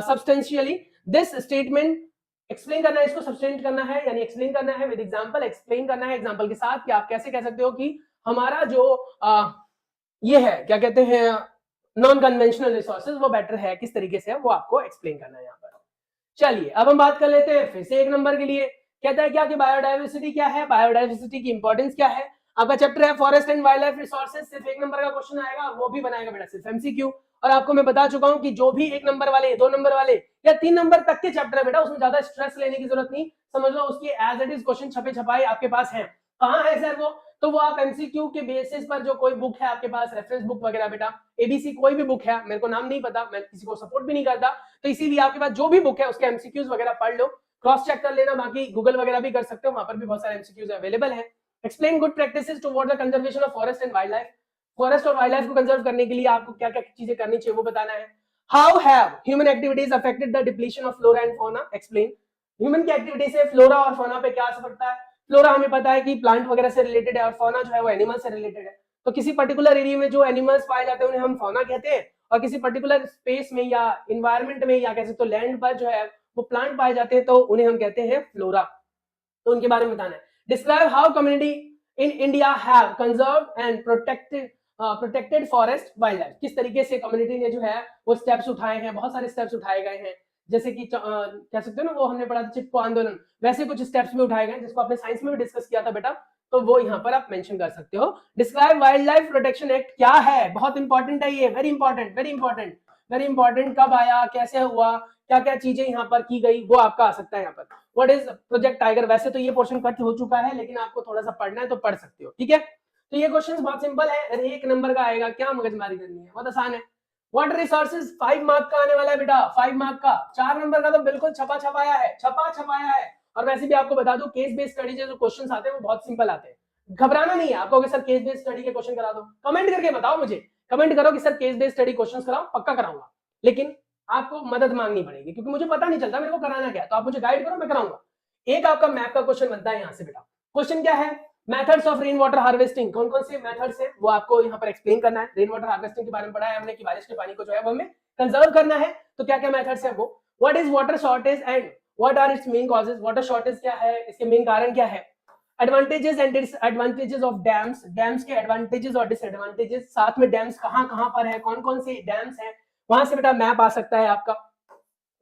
substantially. This statement explain करना है, इसको सब्सटेंट करना है, यानी एक्सप्लेन करना है विद एग्जांपल, एक्सप्लेन करना है एग्जांपल के साथ कि आप कैसे कह सकते हो कि हमारा जो ये है क्या कहते हैं नॉन कन्वेंशनल रिसोर्सेज वो बेटर है, किस तरीके से है वो आपको एक्सप्लेन करना है यहाँ पर। चलिए अब हम बात कर लेते हैं फिर से 1 नंबर के लिए। कहता है क्या कि बायोडायवर्सिटी क्या है, बायोडायवर्सिटी की इंपॉर्टेंस क्या है। आपका चैप्टर है forest and wild life resources, सिर्फ 1 नंबर का क्वेश्चन आएगा, वो भी बनाएगा बेटा सिर्फ एमसीक्यू। और आपको मैं बता चुका हूं कि जो भी 1 नंबर वाले, 2 नंबर वाले या 3 नंबर तक के चैप्टर है बेटा, उसमें ज्यादा स्ट्रेस लेने की जरूरत नहीं, समझ लो उसकी एज इट इज क्वेश्चन छपे छपाए आपके पास हैं। कहां है सर वो, तो वो आप एमसीक्यू के बेसिस पर जो कोई बुक है आपके पास, रेफरेंस बुक वगैरह बेटा, एबीसी कोई भी बुक है, मेरे को नाम नहीं पता, मैं किसी को सपोर्ट भी नहीं करता, तो इसीलिए आपके पास जो भी बुक है उसके एमसीक्यूज वगैरह पढ़ लो, क्रॉस चेक कर लेना, बाकी गूगल वगैरह भी कर सकते हो, वहां पर भी बहुत सारे एमसीक्यूज अवेलेबल है। Explain good practices toward the conservation of forest and wild life. Forest और वाइल्ड लाइफ को कंजर्व करने के लिए आपको क्या क्या चीजें करनी चाहिए वो बताना है। How have human activities affected the depletion of flora and fauna. Explain human की एक्टिविटी से फ्लोरा और फौना पे क्या असर पड़ता है। फ्लोरा हमें पता है कि प्लांट वगैरह से रिलेटेड है, और फौना जो है वो एनिमल से रिलेटेड है। तो किसी पर्टिकुलर एरिया में जो एनिमल्स पाए जाते हैं उन्हें हम फौना कहते हैं, और किसी पर्टिकुलर स्पेस में या इन्वायरमेंट में या कह सकते हो लैंड पर जो है वो प्लांट पाए जाते हैं तो उन्हें हम कहते हैं फ्लोरा। तो उनके बारे में बताना है। Describe how community in India have conserved and protected forest wild life. किस तरीके से कम्युनिटी ने जो है वो स्टेप्स उठाए हैं, बहुत सारे स्टेप्स उठाए गए हैं, जैसे कि कह सकते हो ना वो हमने पढ़ा था चिपको आंदोलन, वैसे कुछ स्टेप्स भी उठाए गए जिसको आपने साइंस में भी डिस्कस किया था बेटा, तो वो यहाँ पर आप मेंशन कर सकते हो। Describe wild life protection act क्या है, बहुत इंपॉर्टेंट है ये, very important very important very important. कब आया, कैसे हुआ, क्या क्या चीजें यहाँ पर की गई, वो आपका आ सकता है यहाँ पर। What is project tiger. वैसे तो ये पोर्शन कट हो चुका है, लेकिन आपको थोड़ा सा पढ़ना है तो पढ़ सकते हो, ठीक है। तो ये क्वेश्चन बहुत सिंपल है, अरे 1 नंबर का आएगा, क्या मगजमारी करनी है, बहुत आसान है। वाटर रिसोर्सेज 5 मार्क का आने वाला है बेटा, 5 मार्क का। 4 नंबर का तो बिल्कुल छपा छपाया है, छपा छपाया है। और वैसे भी आपको बता दूं केस बेस्ड स्टडी जो क्वेश्चंस आते हैं वो बहुत सिंपल आते हैं, घबराना नहीं है आपको कि सर केस बेस्ड स्टडी के क्वेश्चन करा दो। कमेंट करके बताओ मुझे, कमेंट करो कि sir case based study questions कराओ, पक्का कराऊंगा, लेकिन आपको मदद मांगनी पड़ेगी क्योंकि मुझे पता नहीं चलता मेरे को कराना क्या है, तो आप मुझे गाइड करो, मैं कराऊंगा। एक आपका मैप का क्वेश्चन बनता है यहाँ से बेटा। क्वेश्चन क्या है, methods of rain water harvesting. कौन कौन से मेथड्स हैं वो आपको यहाँ पर एक्सप्लेन करना है। रेन वाटर हार्वेस्टिंग के बारे में पढ़ा है हमने कि बारिश के पानी को जो है वो हमें कंजर्व करना है, तो क्या क्या मेथड्स है वो। What is water shortage and what are its main causes. Water shortage क्या है, इसके मेन कारण क्या है। Advantages and disadvantages of dams, dams के एडवांटेजेस और डिसएडवांटेजेस, साथ में डैम्स कहाँ कहाँ पर है, कौन कौन से डैम्स हैं, वहां से बेटा मैप आ सकता है आपका।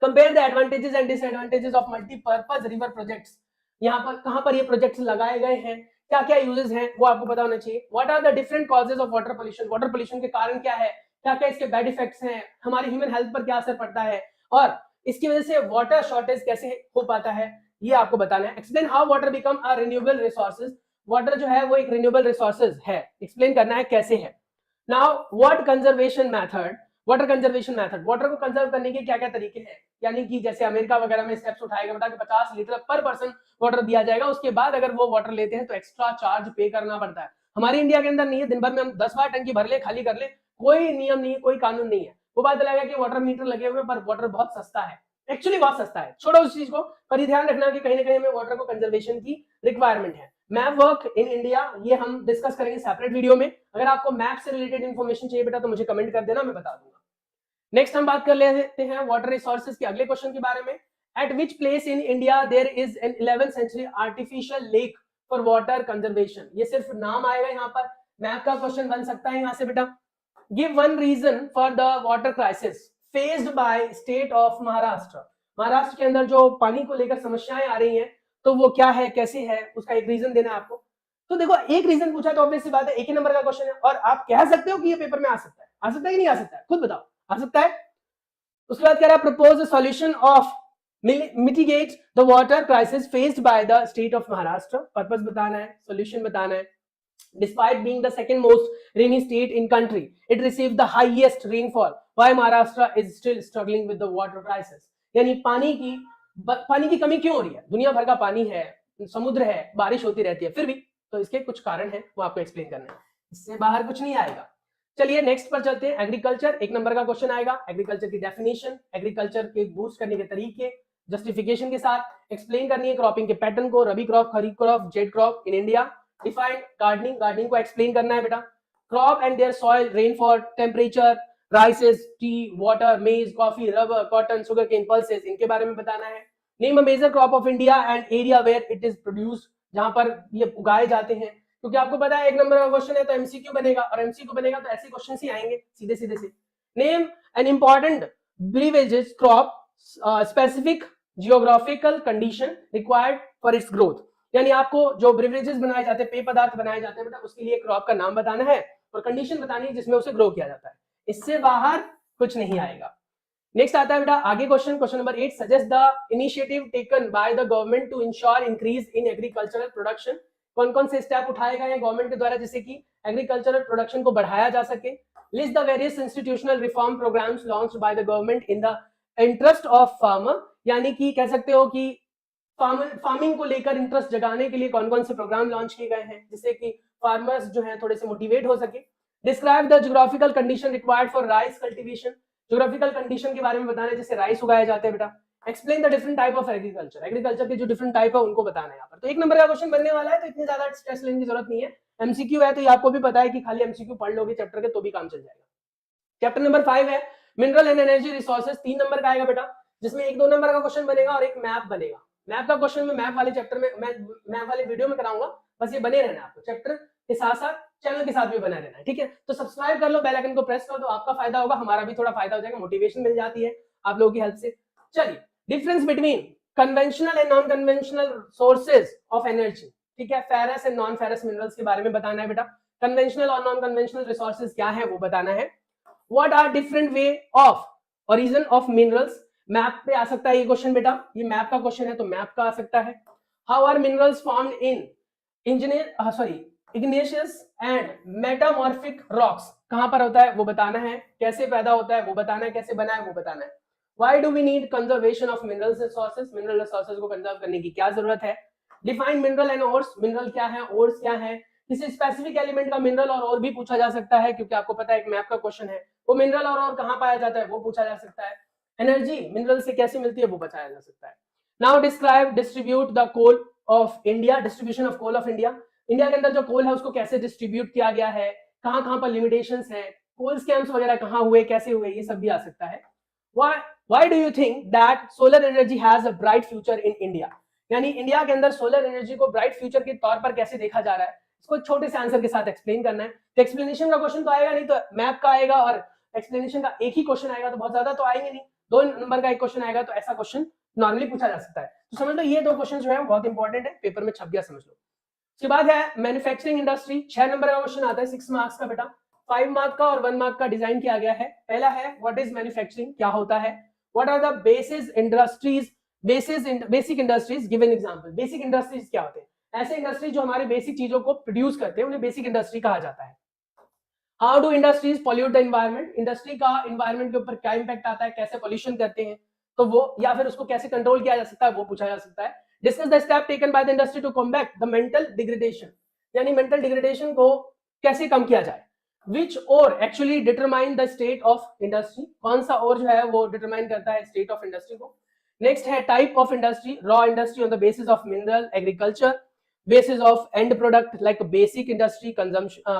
Compare the advantages and disadvantages of multipurpose river projects, यहाँ पर कहाँ पर ये प्रोजेक्ट्स लगाए गए हैं, क्या क्या यूजेस हैं वो आपको पता होना चाहिए। What are the different causes of water pollution, water pollution के कारण क्या है, क्या क्या इसके बैड इफेक्ट्स हैं, हमारी ह्यूमन हेल्थ पर क्या असर पड़ता है, और इसकी वजह से वाटर शॉर्टेज कैसे हो पाता है, ये आपको बताना है। Explain how water become a renewable resources, water जो है वो एक रिन्यूएबल रिसोर्सेज है, एक्सप्लेन करना है कैसे है। Now what conservation method, water conservation method, water को कंजर्व करने के क्या क्या तरीके हैं, यानी कि जैसे अमेरिका वगैरह में स्टेप्स उठाएगा बेटा कि 50 लीटर पर पर्सन वाटर दिया जाएगा, उसके बाद अगर वो वाटर लेते हैं तो एक्स्ट्रा चार्ज पे करना पड़ता है। हमारे इंडिया के अंदर नहीं है, दिन भर में हम 10 बार टंकी भर ले खाली कर ले, कोई नियम नहीं है, कोई कानून नहीं है। वो बात लगा कि वाटर मीटर लगे हुए पर वाटर बहुत सस्ता है, एक्चुअली बहुत सस्ता है, छोड़ो उस चीज को, पर ये ध्यान रखना कि कहीं ना कहीं हमें वाटर को कंजर्वेशन की रिक्वायरमेंट है। मैप वर्क इन इंडिया ये हम डिस्कस करेंगे सेपरेट वीडियो में। अगर आपको मैप से रिलेटेड इन्फॉर्मेशन चाहिए बेटा तो मुझे कमेंट कर देना, मैं बता दूंगा। नेक्स्ट हम बात कर लेते हैं वाटर रिसोर्सेज के अगले क्वेश्चन के बारे में। At which place in India there is an 11th century artificial lake for water conservation. ये सिर्फ नाम आएगा यहाँ पर, मैप का क्वेश्चन बन सकता है यहाँ से बेटा। Give one reason for the water crisis faced by state of Maharashtra. Maharashtra के अंदर जो पानी को लेकर समस्याएं आ रही हैं तो वो क्या है, कैसे है, उसका एक रीजन देना है आपको। तो देखो एक रीजन पूछा तो ऑब्वियस सी बात है, एक ही नंबर का क्वेश्चन है और आप कह सकते हो कि ये पेपर में आ सकता है, आ सकता है कि नहीं आ सकता है, खुद बताओ, आ सकता है। उसके बाद कह रहा है propose a solution of mitigate the water crisis faced by the state of Maharashtra. Purpose बताना है, सॉल्यूशन बताना है। Despite being the second most rainy state in country, it received the highest rainfall. Why Maharashtra is still struggling with the water crisis? यानी पानी की कमी क्यों हो रही है? दुनिया भर का पानी है, समुद्र है, बारिश होती रहती है, फिर भी तो इसके कुछ कारण हैं, वो आपको एक्सप्लेन करना है, इससे बाहर कुछ नहीं आएगा। चलिए नेक्स्ट पर चलते हैं। एग्रीकल्चर, एक नंबर का क्वेश्चन आएगा। एग्रीकल्चर की डेफिनेशन, एग्रीकल्चर के बूस्ट करने के तरीके, जस्टिफिकेशन के साथ एक्सप्लेन करनी है। क्रॉपिंग के पैटर्न को, rabi crop, kharif crop, zaid crop in India. Define gardening, gardening को एक्सप्लेन करना है बेटा। Crop and their soil, rainfall, temperature, rices, tea, water, maize, coffee, rubber, cotton, sugar cane, pulses, इनके बारे में बताना है। Name a major crop of India and area where it is produced, जहां पर ये उगाए जाते हैं। क्योंकि आपको पता है एक नंबर का क्वेश्चन है तो एमसीक्यू बनेगा, और एमसीक्यू बनेगा तो ऐसे क्वेश्चन ही आएंगे सीधे सीधे से। Name an important beverages crop specific geographical condition required for its growth. यानी आपको जो ब्रिवरेजेस बनाए जाते हैं, पेय पदार्थ बनाए जाते हैं बेटा, उसके लिए क्रॉप का नाम बताना है और कंडीशन बतानी है जिसमें उसे ग्रो किया जाता है। इससे बाहर कुछ नहीं आएगा। नेक्स्ट आता है बेटा आगे question, question number 8। Suggest the initiative taken by the government to ensure increase in agricultural production. कौन कौन से स्टेप उठाए गए हैं गवर्नमेंट के द्वारा जिससे कि एग्रीकल्चरल प्रोडक्शन को बढ़ाया जा सके। List the various institutional reform programmes launched by the government in the interest of farmer. यानी कि कह सकते हो कि फार्मिंग को लेकर इंटरेस्ट जगाने के लिए कौन कौन से प्रोग्राम लॉन्च किए गए हैं जिससे कि फार्मर्स जो है थोड़े से मोटिवेट हो सके। Describe the geographical condition required for rice cultivation. Geographical condition के बारे में बताना है जिससे राइस उगाए जाते हैं बेटा। Explain the different type of agriculture, agriculture के जो डिफरेंट टाइप है उनको बताना है यहाँ पर। तो एक नंबर का क्वेश्चन बनने वाला है तो इतनी ज्यादा स्ट्रेस लेने की जरूरत नहीं है। एमसीक्यू है तो ये आपको भी पता है कि खाली एमसीक्यू पढ़ लोगे चैप्टर के तो भी काम चल जाएगा। चैप्टर नंबर 5 है mineral and energy resources, 3 number का आएगा बेटा, जिसमें 1-2 नंबर का क्वेश्चन बनेगा और एक मैप बनेगा। मैप का क्वेश्चन में मैप वाले चैप्टर में मैप वाले वीडियो में कराऊंगा, बस ये बने रहना आपको, चैप्टर के साथ साथ चैनल के साथ भी बना रहना है, ठीक है। तो सब्सक्राइब कर लो, बेल आइकन को प्रेस कर दो, आपका फायदा होगा, हमारा भी थोड़ा फायदा हो जाएगा, मोटिवेशन मिल जाती है आप लोगों की हेल्प से। चलिए difference between conventional and non conventional sources of energy, ठीक है। Ferrous and non ferrous minerals के बारे में बताना है बेटा। कन्वेंशनल और नॉन कन्वेंशनल रिसोर्सेज क्या है वो बताना है। What are different way of origin of minerals. Map पे आ सकता है ये क्वेश्चन बेटा, ये मैप का क्वेश्चन है तो मैप का आ सकता है। How are minerals formed in igneous and metamorphic rocks, कहां पर होता है वो बताना है। कैसे पैदा होता है वो बताना है, कैसे बना है वो बताना है। Why do we need conservation of minerals resources, mineral resources को कंजर्व करने की क्या जरूरत है। Define mineral and ores, mineral क्या है, ओर्स क्या है। किसी स्पेसिफिक एलिमेंट का मिनरल और ओर भी पूछा जा सकता है क्योंकि आपको पता है एक मैप का क्वेश्चन है, वो मिनरल और ओर कहां पाया जाता है वो पूछा जा सकता है। एनर्जी मिनरल से कैसे मिलती है वो बताया जा सकता है। Now describe distribute the coal of India, distribution of coal of India. India के अंदर जो कोल है उसको कैसे डिस्ट्रीब्यूट किया गया है, कहां कहां पर लिमिटेशंस है, कोल स्कैम्स वगैरह कहां हुए, कैसे हुए, ये सब भी आ सकता है। Why do you think that solar energy has a bright future in India. यानी इंडिया के अंदर सोलर एनर्जी को ब्राइट फ्यूचर के तौर पर कैसे देखा जा रहा है, इसको छोटे से आंसर के साथ एक्सप्लेन करना है। तो एक्सप्लेनेशन का क्वेश्चन तो आएगा नहीं, तो मैप का आएगा और एक्सप्लेनेशन का एक ही क्वेश्चन आएगा, तो बहुत ज्यादा तो आएंगे नहीं, 2 नंबर का एक क्वेश्चन आएगा, तो ऐसा क्वेश्चन नॉर्मली पूछा जा सकता है। तो समझ लो ये 2 क्वेश्चन जो है बहुत इंपॉर्टेंट है, पेपर में छप गया समझ लो। उसके बाद है मैन्युफैक्चरिंग इंडस्ट्री, 6 नंबर का क्वेश्चन आता है, 6 मार्क्स का बेटा, 5 मार्क का और 1 मार्क का डिजाइन किया गया है। पहला है व्हाट इज मैन्युफैक्चरिंग, क्या होता है। What are the basis industries, basic industries, give an example. Basic industries क्या होते हैं, ऐसे इंडस्ट्री जो हमारे बेसिक चीजों को प्रोड्यूस करते हैं उन्हें बेसिक इंडस्ट्री कहा जाता है। How do industries pollute the environment, industry का एनवायरनमेंट के पर क्या इंपैक्ट आता है, कैसे पॉल्यूशन करते हैं, तो वो, या फिर उसको कैसे कंट्रोल किया जा सकता है वो पूछा जा सकता है। Discuss the step taken by the industry to combat the mental degradation. यानी मेंटल डिग्रेडेशन को कैसे कम किया जाए। विच और actually determine the state of industry, कौन सा और जो है वो डिटरमाइन करता है स्टेट ऑफ इंडस्ट्री को। नेक्स्ट है type of industry, raw industry on the basis of mineral agriculture, basis of end product like basic industry,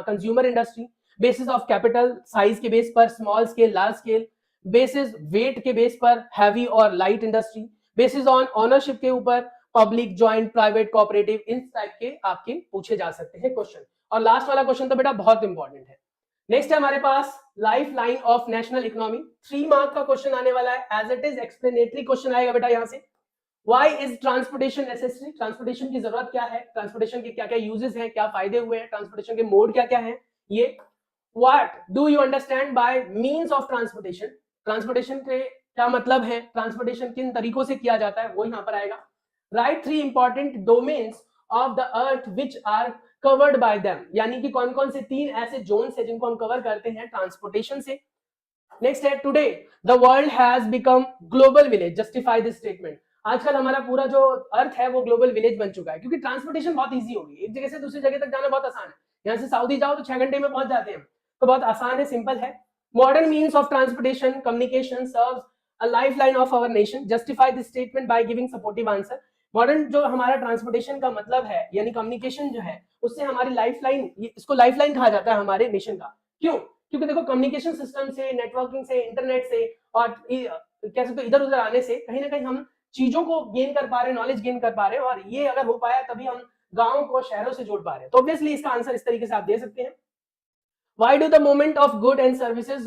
consumer industry, basis of capital size के बेस पर small scale, large scale, basis weight के base पर heavy और light industry, basis on ownership के ऊपर public, joint, private, cooperative, इन type के आपके पूछे जा सकते हैं क्वेश्चन। और लास्ट वाला क्वेश्चन तो बेटा बहुत इंपॉर्टेंट है। नेक्स्ट है हमारे पास life line of national economy, 3 mark का क्वेश्चन आने वाला है, as it is explanatory question आएगा बेटा यहाँ से। Why is transportation necessary? Transportation की जरूरत क्या है, ट्रांसपोर्टेशन के क्या क्या यूजेस हैं, क्या फायदे हुए हैं, ट्रांसपोर्टेशन के मोड क्या क्या हैं, ये। What do you understand by means of transportation? Transportation के क्या मतलब है, ट्रांसपोर्टेशन किन तरीकों से किया जाता है, वो यहाँ पर आएगा। Write 3 important domains of the earth which are covered by them, यानी कि कौन कौन से 3 ऐसे जोन्स हैं जिनको हम कवर करते हैं ट्रांसपोर्टेशन से। नेक्स्ट है today the world has become global village, justify this statement. आजकल हमारा पूरा जो अर्थ है वो ग्लोबल विलेज बन चुका है, क्योंकि ट्रांसपोर्टेशन बहुत इजी हो गई, एक जगह से दूसरी जगह तक जाना बहुत आसान है। यहाँ से सऊदी जाओ तो 6 घंटे में पहुंच जाते हैं, तो बहुत आसान है, सिंपल है। Modern means of transportation communication serves a lifeline of our nation, justify this statement by giving supportive answer. Modern जो हमारा ट्रांसपोर्टेशन का मतलब है, यानी कम्युनिकेशन जो है, उससे हमारी लाइफलाइन, इसको लाइफलाइन कहा जाता है हमारे नेशन का। क्यों? क्योंकि देखो कम्युनिकेशन सिस्टम से, नेटवर्किंग से, इंटरनेट से और कह सकते हो इधर उधर आने से कहीं ना कहीं हम चीजों को गेन कर पा रहे हैं, नॉलेज गेन कर पा रहे हैं, और ये अगर हो पाया तभी हम गांव को शहरों से जोड़ पा रहे हैं। तो ऑब्वियसली इसका आंसर इस तरीके से आप दे सकते हैं। Why do the movement of goods and services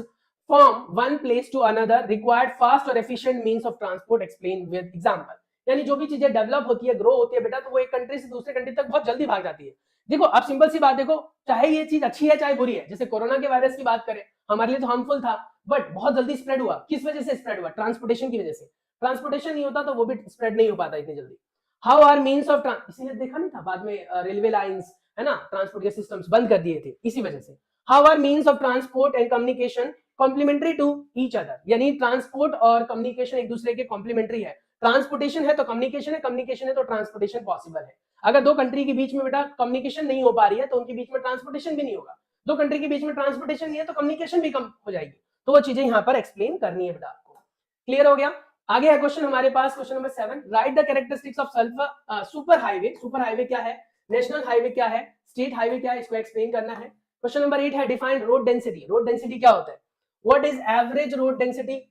from one place to another required fast और efficient means of transport? Explain with example। यानी जो भी चीजें डेवलप होती है, ग्रो होती है बेटा, तो वो एक कंट्री से दूसरे कंट्री तक बहुत जल्दी भाग जाती है। देखो आप सिंपल सी बात देखो, चाहे ये चीज अच्छी है चाहे बुरी है, जैसे कोरोना के वायरस की बात करें, हमारे लिए तो हार्मफुल था, बट बहुत जल्दी स्प्रेड हुआ। किस वजह से स्प्रेड हुआ? ट्रांसपोर्टेशन की वजह से। ट्रांसपोर्टेशन नहीं होता तो वो भी स्प्रेड नहीं हो पाता इतनी जल्दी। हाउ आर मीन्स ऑफ, इसीलिए देखा नहीं था बाद में रेलवे लाइंस है ना, ट्रांसपोर्ट के सिस्टम्स बंद कर दिए थे इसी वजह से। How are means of transport and communication complementary to each other, यानी ट्रांसपोर्ट और कम्युनिकेशन एक दूसरे के कॉम्प्लीमेंट्री है। ट्रांसपोर्टेशन है तो कम्युनिकेशन है, कम्युनिकेशन है तो ट्रांसपोर्टेशन पॉसिबल है। अगर दो कंट्री के बीच में बेटा कम्युनिकेशन नहीं हो पा रही है तो उनके बीच में ट्रांसपोर्टेशन भी नहीं होगा। दो कंट्री के बीच में ट्रांसपोर्टेशन नहीं है तो कम्युनिकेशन भी कम हो जाएगी। तो वो चीजें यहाँ पर एक्सप्लेन करनी है बेटा आपको। क्लियर हो गया? आगे है क्वेश्चन हमारे पास, question number 7। Write the characteristics of super highway. Super highway क्या है, नेशनल हाईवे क्या है, स्टेट हाईवे क्या है, इसको एक्सप्लेन करना है। क्वेश्चन नंबर 8 है define road density. Road density क्या होता है? What is average road density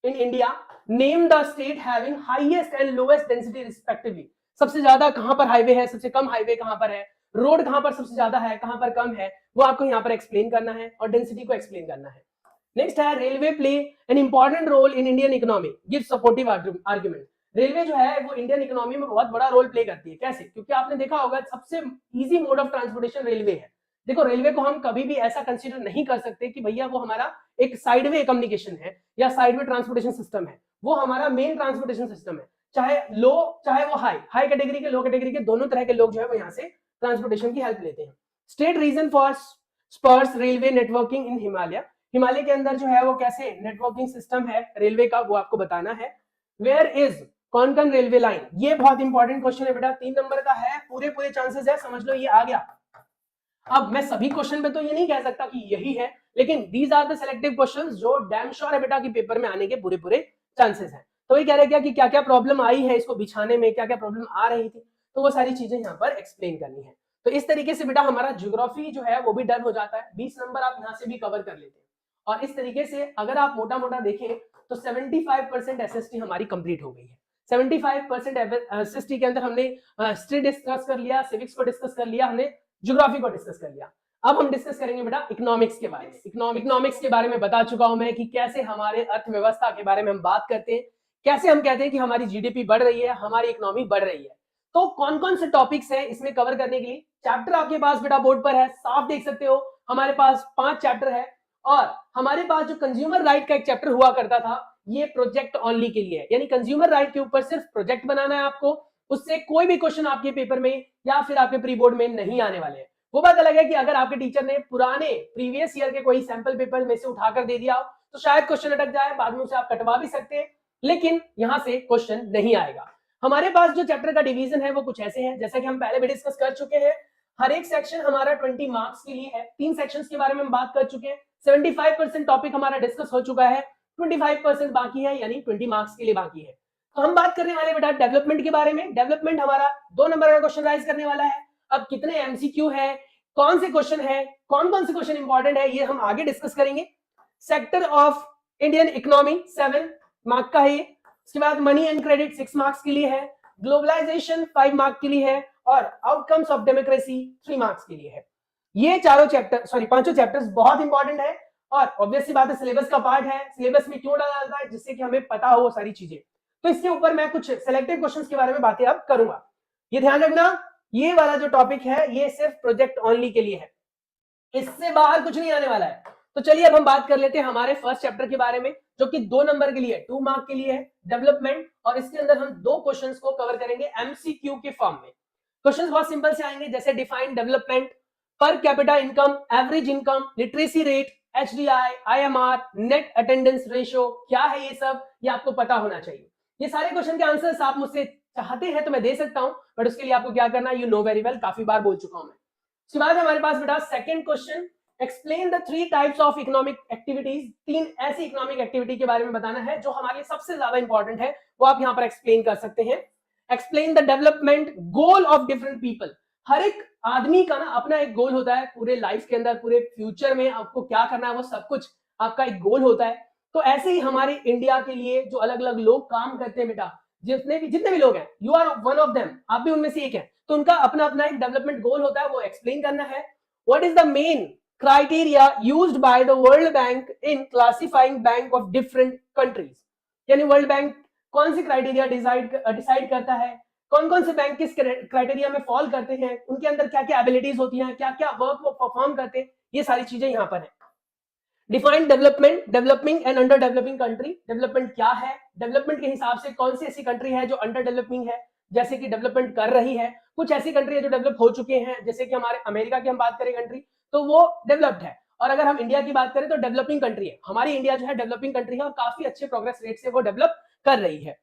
in India? Name the state having highest and lowest density respectively. सबसे ज्यादा कहां पर हाईवे है, सबसे कम हाईवे कहां पर है, रोड कहां पर सबसे ज्यादा है, कहां पर कम है, वो आपको यहां पर एक्सप्लेन करना है और डेंसिटी को एक्सप्लेन करना है। नेक्स्ट है railway play an important role in Indian economy, give supportive argument. Railway जो है वो इंडियन इकोनॉमी में बहुत बड़ा रोल प्ले करती है। कैसे? क्योंकि आपने देखा होगा सबसे easy mode of transportation railway है। देखो रेलवे को हम कभी भी ऐसा कंसीडर नहीं कर सकते कि भैया वो हमारा एक साइडवे कम्युनिकेशन है या साइडवे ट्रांसपोर्टेशन सिस्टम है। वो हमारा मेन ट्रांसपोर्टेशन सिस्टम है, चाहे लो चाहे वो हाई, हाई कैटेगरी के, लो कैटेगरी के, दोनों तरह के लोग जो है वो यहाँ से ट्रांसपोर्टेशन की हेल्प लेते हैं। State reason for spurs railway networking in Himalaya. Himalaya के अंदर जो है वो कैसे नेटवर्किंग सिस्टम है रेलवे का, वो आपको बताना है। Where is Konkan railway line? ये बहुत इंपॉर्टेंट क्वेश्चन है बेटा, 3 नंबर का है, पूरे चांसेस है, समझ लो ये आ गया। अब मैं सभी क्वेश्चन पे तो ये नहीं कह सकता कि यही है, लेकिन these are the selective questions जो डैम श्योर है बेटा कि पेपर में आने के पूरे चांसेस हैं। तो ये कह रहे कि क्या क्या प्रॉब्लम आई है इसको बिछाने में, क्या क्या प्रॉब्लम आ रही थी, तो वो सारी चीजें यहाँ पर एक्सप्लेन करनी है। तो इस तरीके से बेटा हमारा ज्योग्राफी जो है वो भी डन हो जाता है, 20 नंबर आप यहाँ से भी कवर कर लेते हैं। और इस तरीके से अगर आप मोटा मोटा देखें तो 75% एसएसटी हमारी कंप्लीट हो गई है। 75% एसएसटी के अंदर हमने हिस्ट्री डिस्कस कर लिया, सिविक्स को डिस्कस कर लिया, हमने ज्योग्राफी को डिस्कस कर लिया। अब हम डिस्कस करेंगे बेटा इकोनॉमिक्स के बारे में। इकोनॉमिक्स के बारे में बता चुका हूं मैं कि कैसे हमारे अर्थव्यवस्था के बारे में हम बात करते हैं, कैसे हम कहते हैं कि हमारी जीडीपी बढ़ रही है, हमारी इकोनॉमी बढ़ रही है। तो कौन कौन से टॉपिक्स हैं इसमें कवर करने के लिए? चैप्टर आपके पास बेटा बोर्ड पर है, साफ देख सकते हो, हमारे पास 5 चैप्टर है। और हमारे पास जो कंज्यूमर राइट का एक चैप्टर हुआ करता था, ये प्रोजेक्ट ओनली के लिए है, यानी कंज्यूमर राइट के ऊपर सिर्फ प्रोजेक्ट बनाना है आपको, उससे कोई भी क्वेश्चन आपके पेपर में या फिर आपके प्री बोर्ड में नहीं आने वाले हैं। वो बात अलग है कि अगर आपके टीचर ने पुराने प्रीवियस ईयर के कोई सैंपल पेपर में से उठाकर दे दिया तो शायद क्वेश्चन अटक जाए, बाद में उसे आप कटवा भी सकते हैं, लेकिन यहां से क्वेश्चन नहीं आएगा। हमारे पास जो चैप्टर का डिवीजन है वो कुछ ऐसे है, जैसा कि हम पहले भी डिस्कस कर चुके हैं। हर एक सेक्शन हमारा 20 मार्क्स के लिए है। 3 सेक्शंस के बारे में हम बात कर चुके हैं। 75% टॉपिक हमारा डिस्कस हो चुका है, 25% बाकी है, यानी 20 मार्क्स के लिए बाकी है। तो हम बात करने वाले बेटा डेवलपमेंट के बारे में। डेवलपमेंट हमारा 2 नंबर का क्वेश्चन राइज करने वाला है। अब कितने एमसीक्यू है, कौन से क्वेश्चन है, कौन कौन से क्वेश्चन इंपॉर्टेंट है, ये हम आगे डिस्कस करेंगे। Sector of Indian economy 7 mark का है। उसके बाद मनी एंड क्रेडिट 6 मार्क्स के लिए है। ग्लोबलाइजेशन 5 मार्क के लिए है और आउटकम्स ऑफ डेमोक्रेसी 3 मार्क्स के लिए है। ये चारों चैप्टर पांचों चैप्टर्स बहुत इंपॉर्टेंट है और ऑब्वियस सी बात है सिलेबस का पार्ट है। सिलेबस में क्यों डाला जाता है, जिससे कि हमें पता हो वो सारी चीजें। तो इसके ऊपर मैं कुछ सिलेक्टेड क्वेश्चंस के बारे में बातें अब करूंगा। ये ध्यान रखना, ये वाला जो टॉपिक है ये सिर्फ प्रोजेक्ट ओनली के लिए है, इससे बाहर कुछ नहीं आने वाला है। तो चलिए अब हम बात कर लेते हैं हमारे फर्स्ट चैप्टर के बारे में, जो कि 2 नंबर के लिए 2 मार्क के लिए है, डेवलपमेंट। और इसके अंदर हम 2 क्वेश्चंस को कवर करेंगे एमसीक्यू के फॉर्म में। क्वेश्चंस बहुत सिंपल से आएंगे, जैसे define development, per capita income, average income, literacy rate, HDI, IMR, net attendance ratio, क्या है ये सब, ये आपको पता होना चाहिए। ये सारे क्वेश्चन के आंसर्स आप मुझसे चाहते हैं तो मैं दे सकता हूं, बट उसके लिए आपको क्या करना है, यू नो वेरी वेल, काफी बार बोल चुका हूं मैं। उसके बाद हमारे पास बेटा second question, explain the 3 types of economic activities. 3 ऐसी इकोनॉमिक एक्टिविटी के बारे में बताना है जो हमारे लिए सबसे ज्यादा इंपॉर्टेंट है, वो आप यहां पर एक्सप्लेन कर सकते हैं। Explain the development goal of different people. हर एक आदमी का ना अपना एक गोल होता है पूरे लाइफ के अंदर, पूरे फ्यूचर में आपको क्या करना है वो सब कुछ आपका एक गोल होता है। तो ऐसे ही हमारे इंडिया के लिए जो अलग अलग लोग काम करते हैं बेटा, जितने भी लोग हैं, you are one of them, आप भी उनमें से एक है, तो उनका अपना अपना एक डेवलपमेंट गोल होता है, वो एक्सप्लेन करना है। What is the main criteria used by the World Bank in classifying bank of different countries। यानी वर्ल्ड बैंक कौन से क्राइटेरिया डिसाइड करता है, कौन कौन से बैंक किस क्राइटेरिया में फॉल करते हैं, उनके अंदर क्या क्या एबिलिटीज होती हैं, क्या क्या वर्क वो परफॉर्म करते हैं, ये सारी चीजें यहाँ पर है। Define development, developing and under developing country. Development क्या है, डेवलपमेंट के हिसाब से कौन सी ऐसी कंट्री है जो अंडर डेवलपिंग है, जैसे कि डेवलपमेंट कर रही है। कुछ ऐसी कंट्री है जो डेवलप हो चुके हैं, जैसे कि हमारे अमेरिका की हम बात करें कंट्री, तो वो डेवलप्ड है। और अगर हम इंडिया की बात करें तो डेवलपिंग कंट्री है। हमारी इंडिया जो है डेवलपिंग कंट्री है और काफी अच्छे प्रोग्रेस रेट से वो डेवलप कर रही है।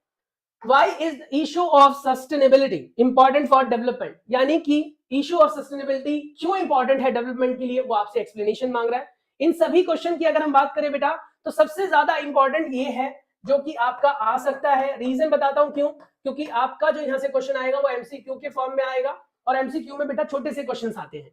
Why is the issue of sustainability important for development? यानी कि इशू ऑफ सस्टेनेबिलिटी क्यों इंपॉर्टेंट है डेवलपमेंट के लिए, वो आपसे एक्सप्लेनेशन मांग रहा है। इन सभी क्वेश्चन की अगर हम बात करें बेटा, तो सबसे ज्यादा इंपॉर्टेंट ये है जो कि आपका आ सकता है। रीजन बताता हूं क्यों, क्योंकि आपका जो यहां से क्वेश्चन आएगा वो एमसीक्यू के फॉर्म में आएगा और एमसीक्यू में बेटा छोटे से क्वेश्चन आते हैं।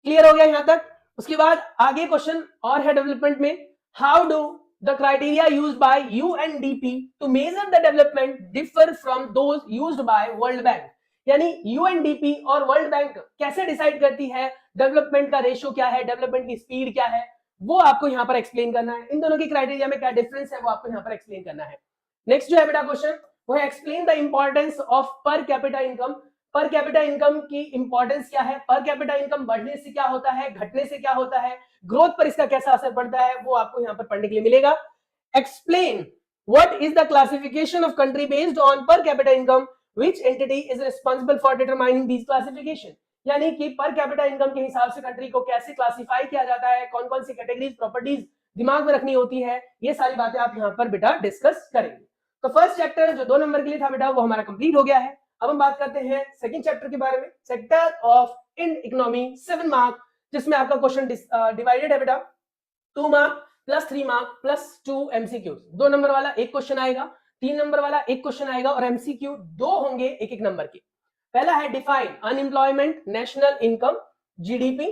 क्लियर हो गया यहां तक। उसके बाद आगे क्वेश्चन और है डेवलपमेंट में, how do the criteria used by UNDP to measure the development differ from those used by World Bank। यानी UNDP और World Bank कैसे डिसाइड करती है डेवलपमेंट का रेशियो क्या है, डेवलपमेंट की स्पीड क्या है, वो आपको यहां पर एक्सप्लेन करना है। इन दोनों की क्राइटेरिया में क्या डिफरेंस है वो आपको यहां पर एक्सप्लेन करना है। नेक्स्ट जो है बेटा क्वेश्चन, वो है explain the importance of per capita income. Per capita income की इंपॉर्टेंस क्या है, पर कैपिटा इनकम बढ़ने से क्या होता है, घटने से क्या होता है, ग्रोथ पर इसका कैसा असर पड़ता है, वो आपको यहां पर पढ़ने के लिए मिलेगा। Explain what is the classification of country based on per capita income, which entity is responsible for determining this classification. यानी कि पर कैपिटा इनकम के हिसाब से कंट्री को कैसे क्लासिफाई किया जाता है, कौन कौन सी कैटेगरीज प्रॉपर्टीज दिमाग में रखनी होती है, ये सारी बातें आप यहां पर बेटा डिस्कस करेंगे। तो फर्स्ट चैप्टर जो 2 नंबर के लिए था बेटा वो हमारा कंप्लीट हो गया है। अब हम बात करते हैं सेकंड चैप्टर के बारे में, sector of Indian economy 7 mark, जिसमें आपका क्वेश्चन डिवाइडेड है बेटा 2 mark plus 3 mark plus 2 MCQ. 2 number वाला एक क्वेश्चन आएगा, 3 नंबर वाला एक क्वेश्चन आएगा और एमसीक्यू 2 होंगे एक एक नंबर के। पहला है define unemployment, national income, GDP,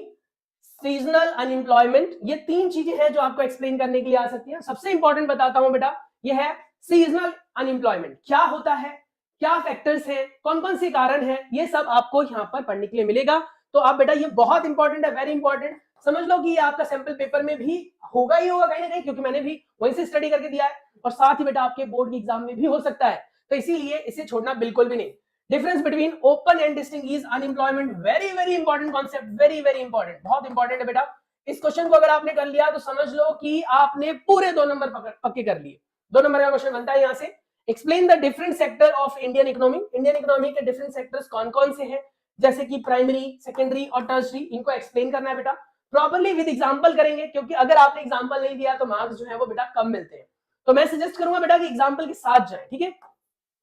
seasonal unemployment. ये 3 चीजें हैं जो आपको एक्सप्लेन करने के लिए आ सकती हैं। सबसे इंपॉर्टेंट बताता हूं बेटा, ये है सीजनल अनएम्प्लॉयमेंट, क्या होता है, क्या फैक्टर्स हैं, कौन कौन से कारण हैं, ये सब आपको यहां पर पढ़ने के लिए मिलेगा। तो आप बेटा ये बहुत इंपॉर्टेंट है, वेरी इंपॉर्टेंट, समझ लो कि ये आपका सैंपल पेपर में भी होगा ही होगा कहीं ना कहीं, क्योंकि मैंने भी वहीं से स्टडी करके दिया है और साथ ही बेटा आपके बोर्ड के एग्जाम में भी हो सकता है, तो इसीलिए इसे छोड़ना बिल्कुल भी नहीं। Difference between open and distinguished unemployment, very very important concept, very very important, बहुत इंपॉर्टेंट है बेटा। इस क्वेश्चन को अगर आपने कर लिया तो समझ लो कि आपने पूरे 2 नंबर पक्के कर लिए। 2 नंबर का क्वेश्चन बनता है यहां से, explain the different sector of Indian economy. Indian economy के डिफरेंट सेक्टर्स कौन कौन से हैं, जैसे कि प्राइमरी, सेकेंडरी और टर्शरी, इनको एक्सप्लेन करना है बेटा। प्रॉपर्ली विद एग्जांपल करेंगे, क्योंकि अगर आपने एग्जांपल नहीं दिया तो मार्क्स जो है वो बेटा कम मिलते हैं। तो मैं सजेस्ट करूंगा बेटा कि एग्जांपल के साथ जाए, ठीक है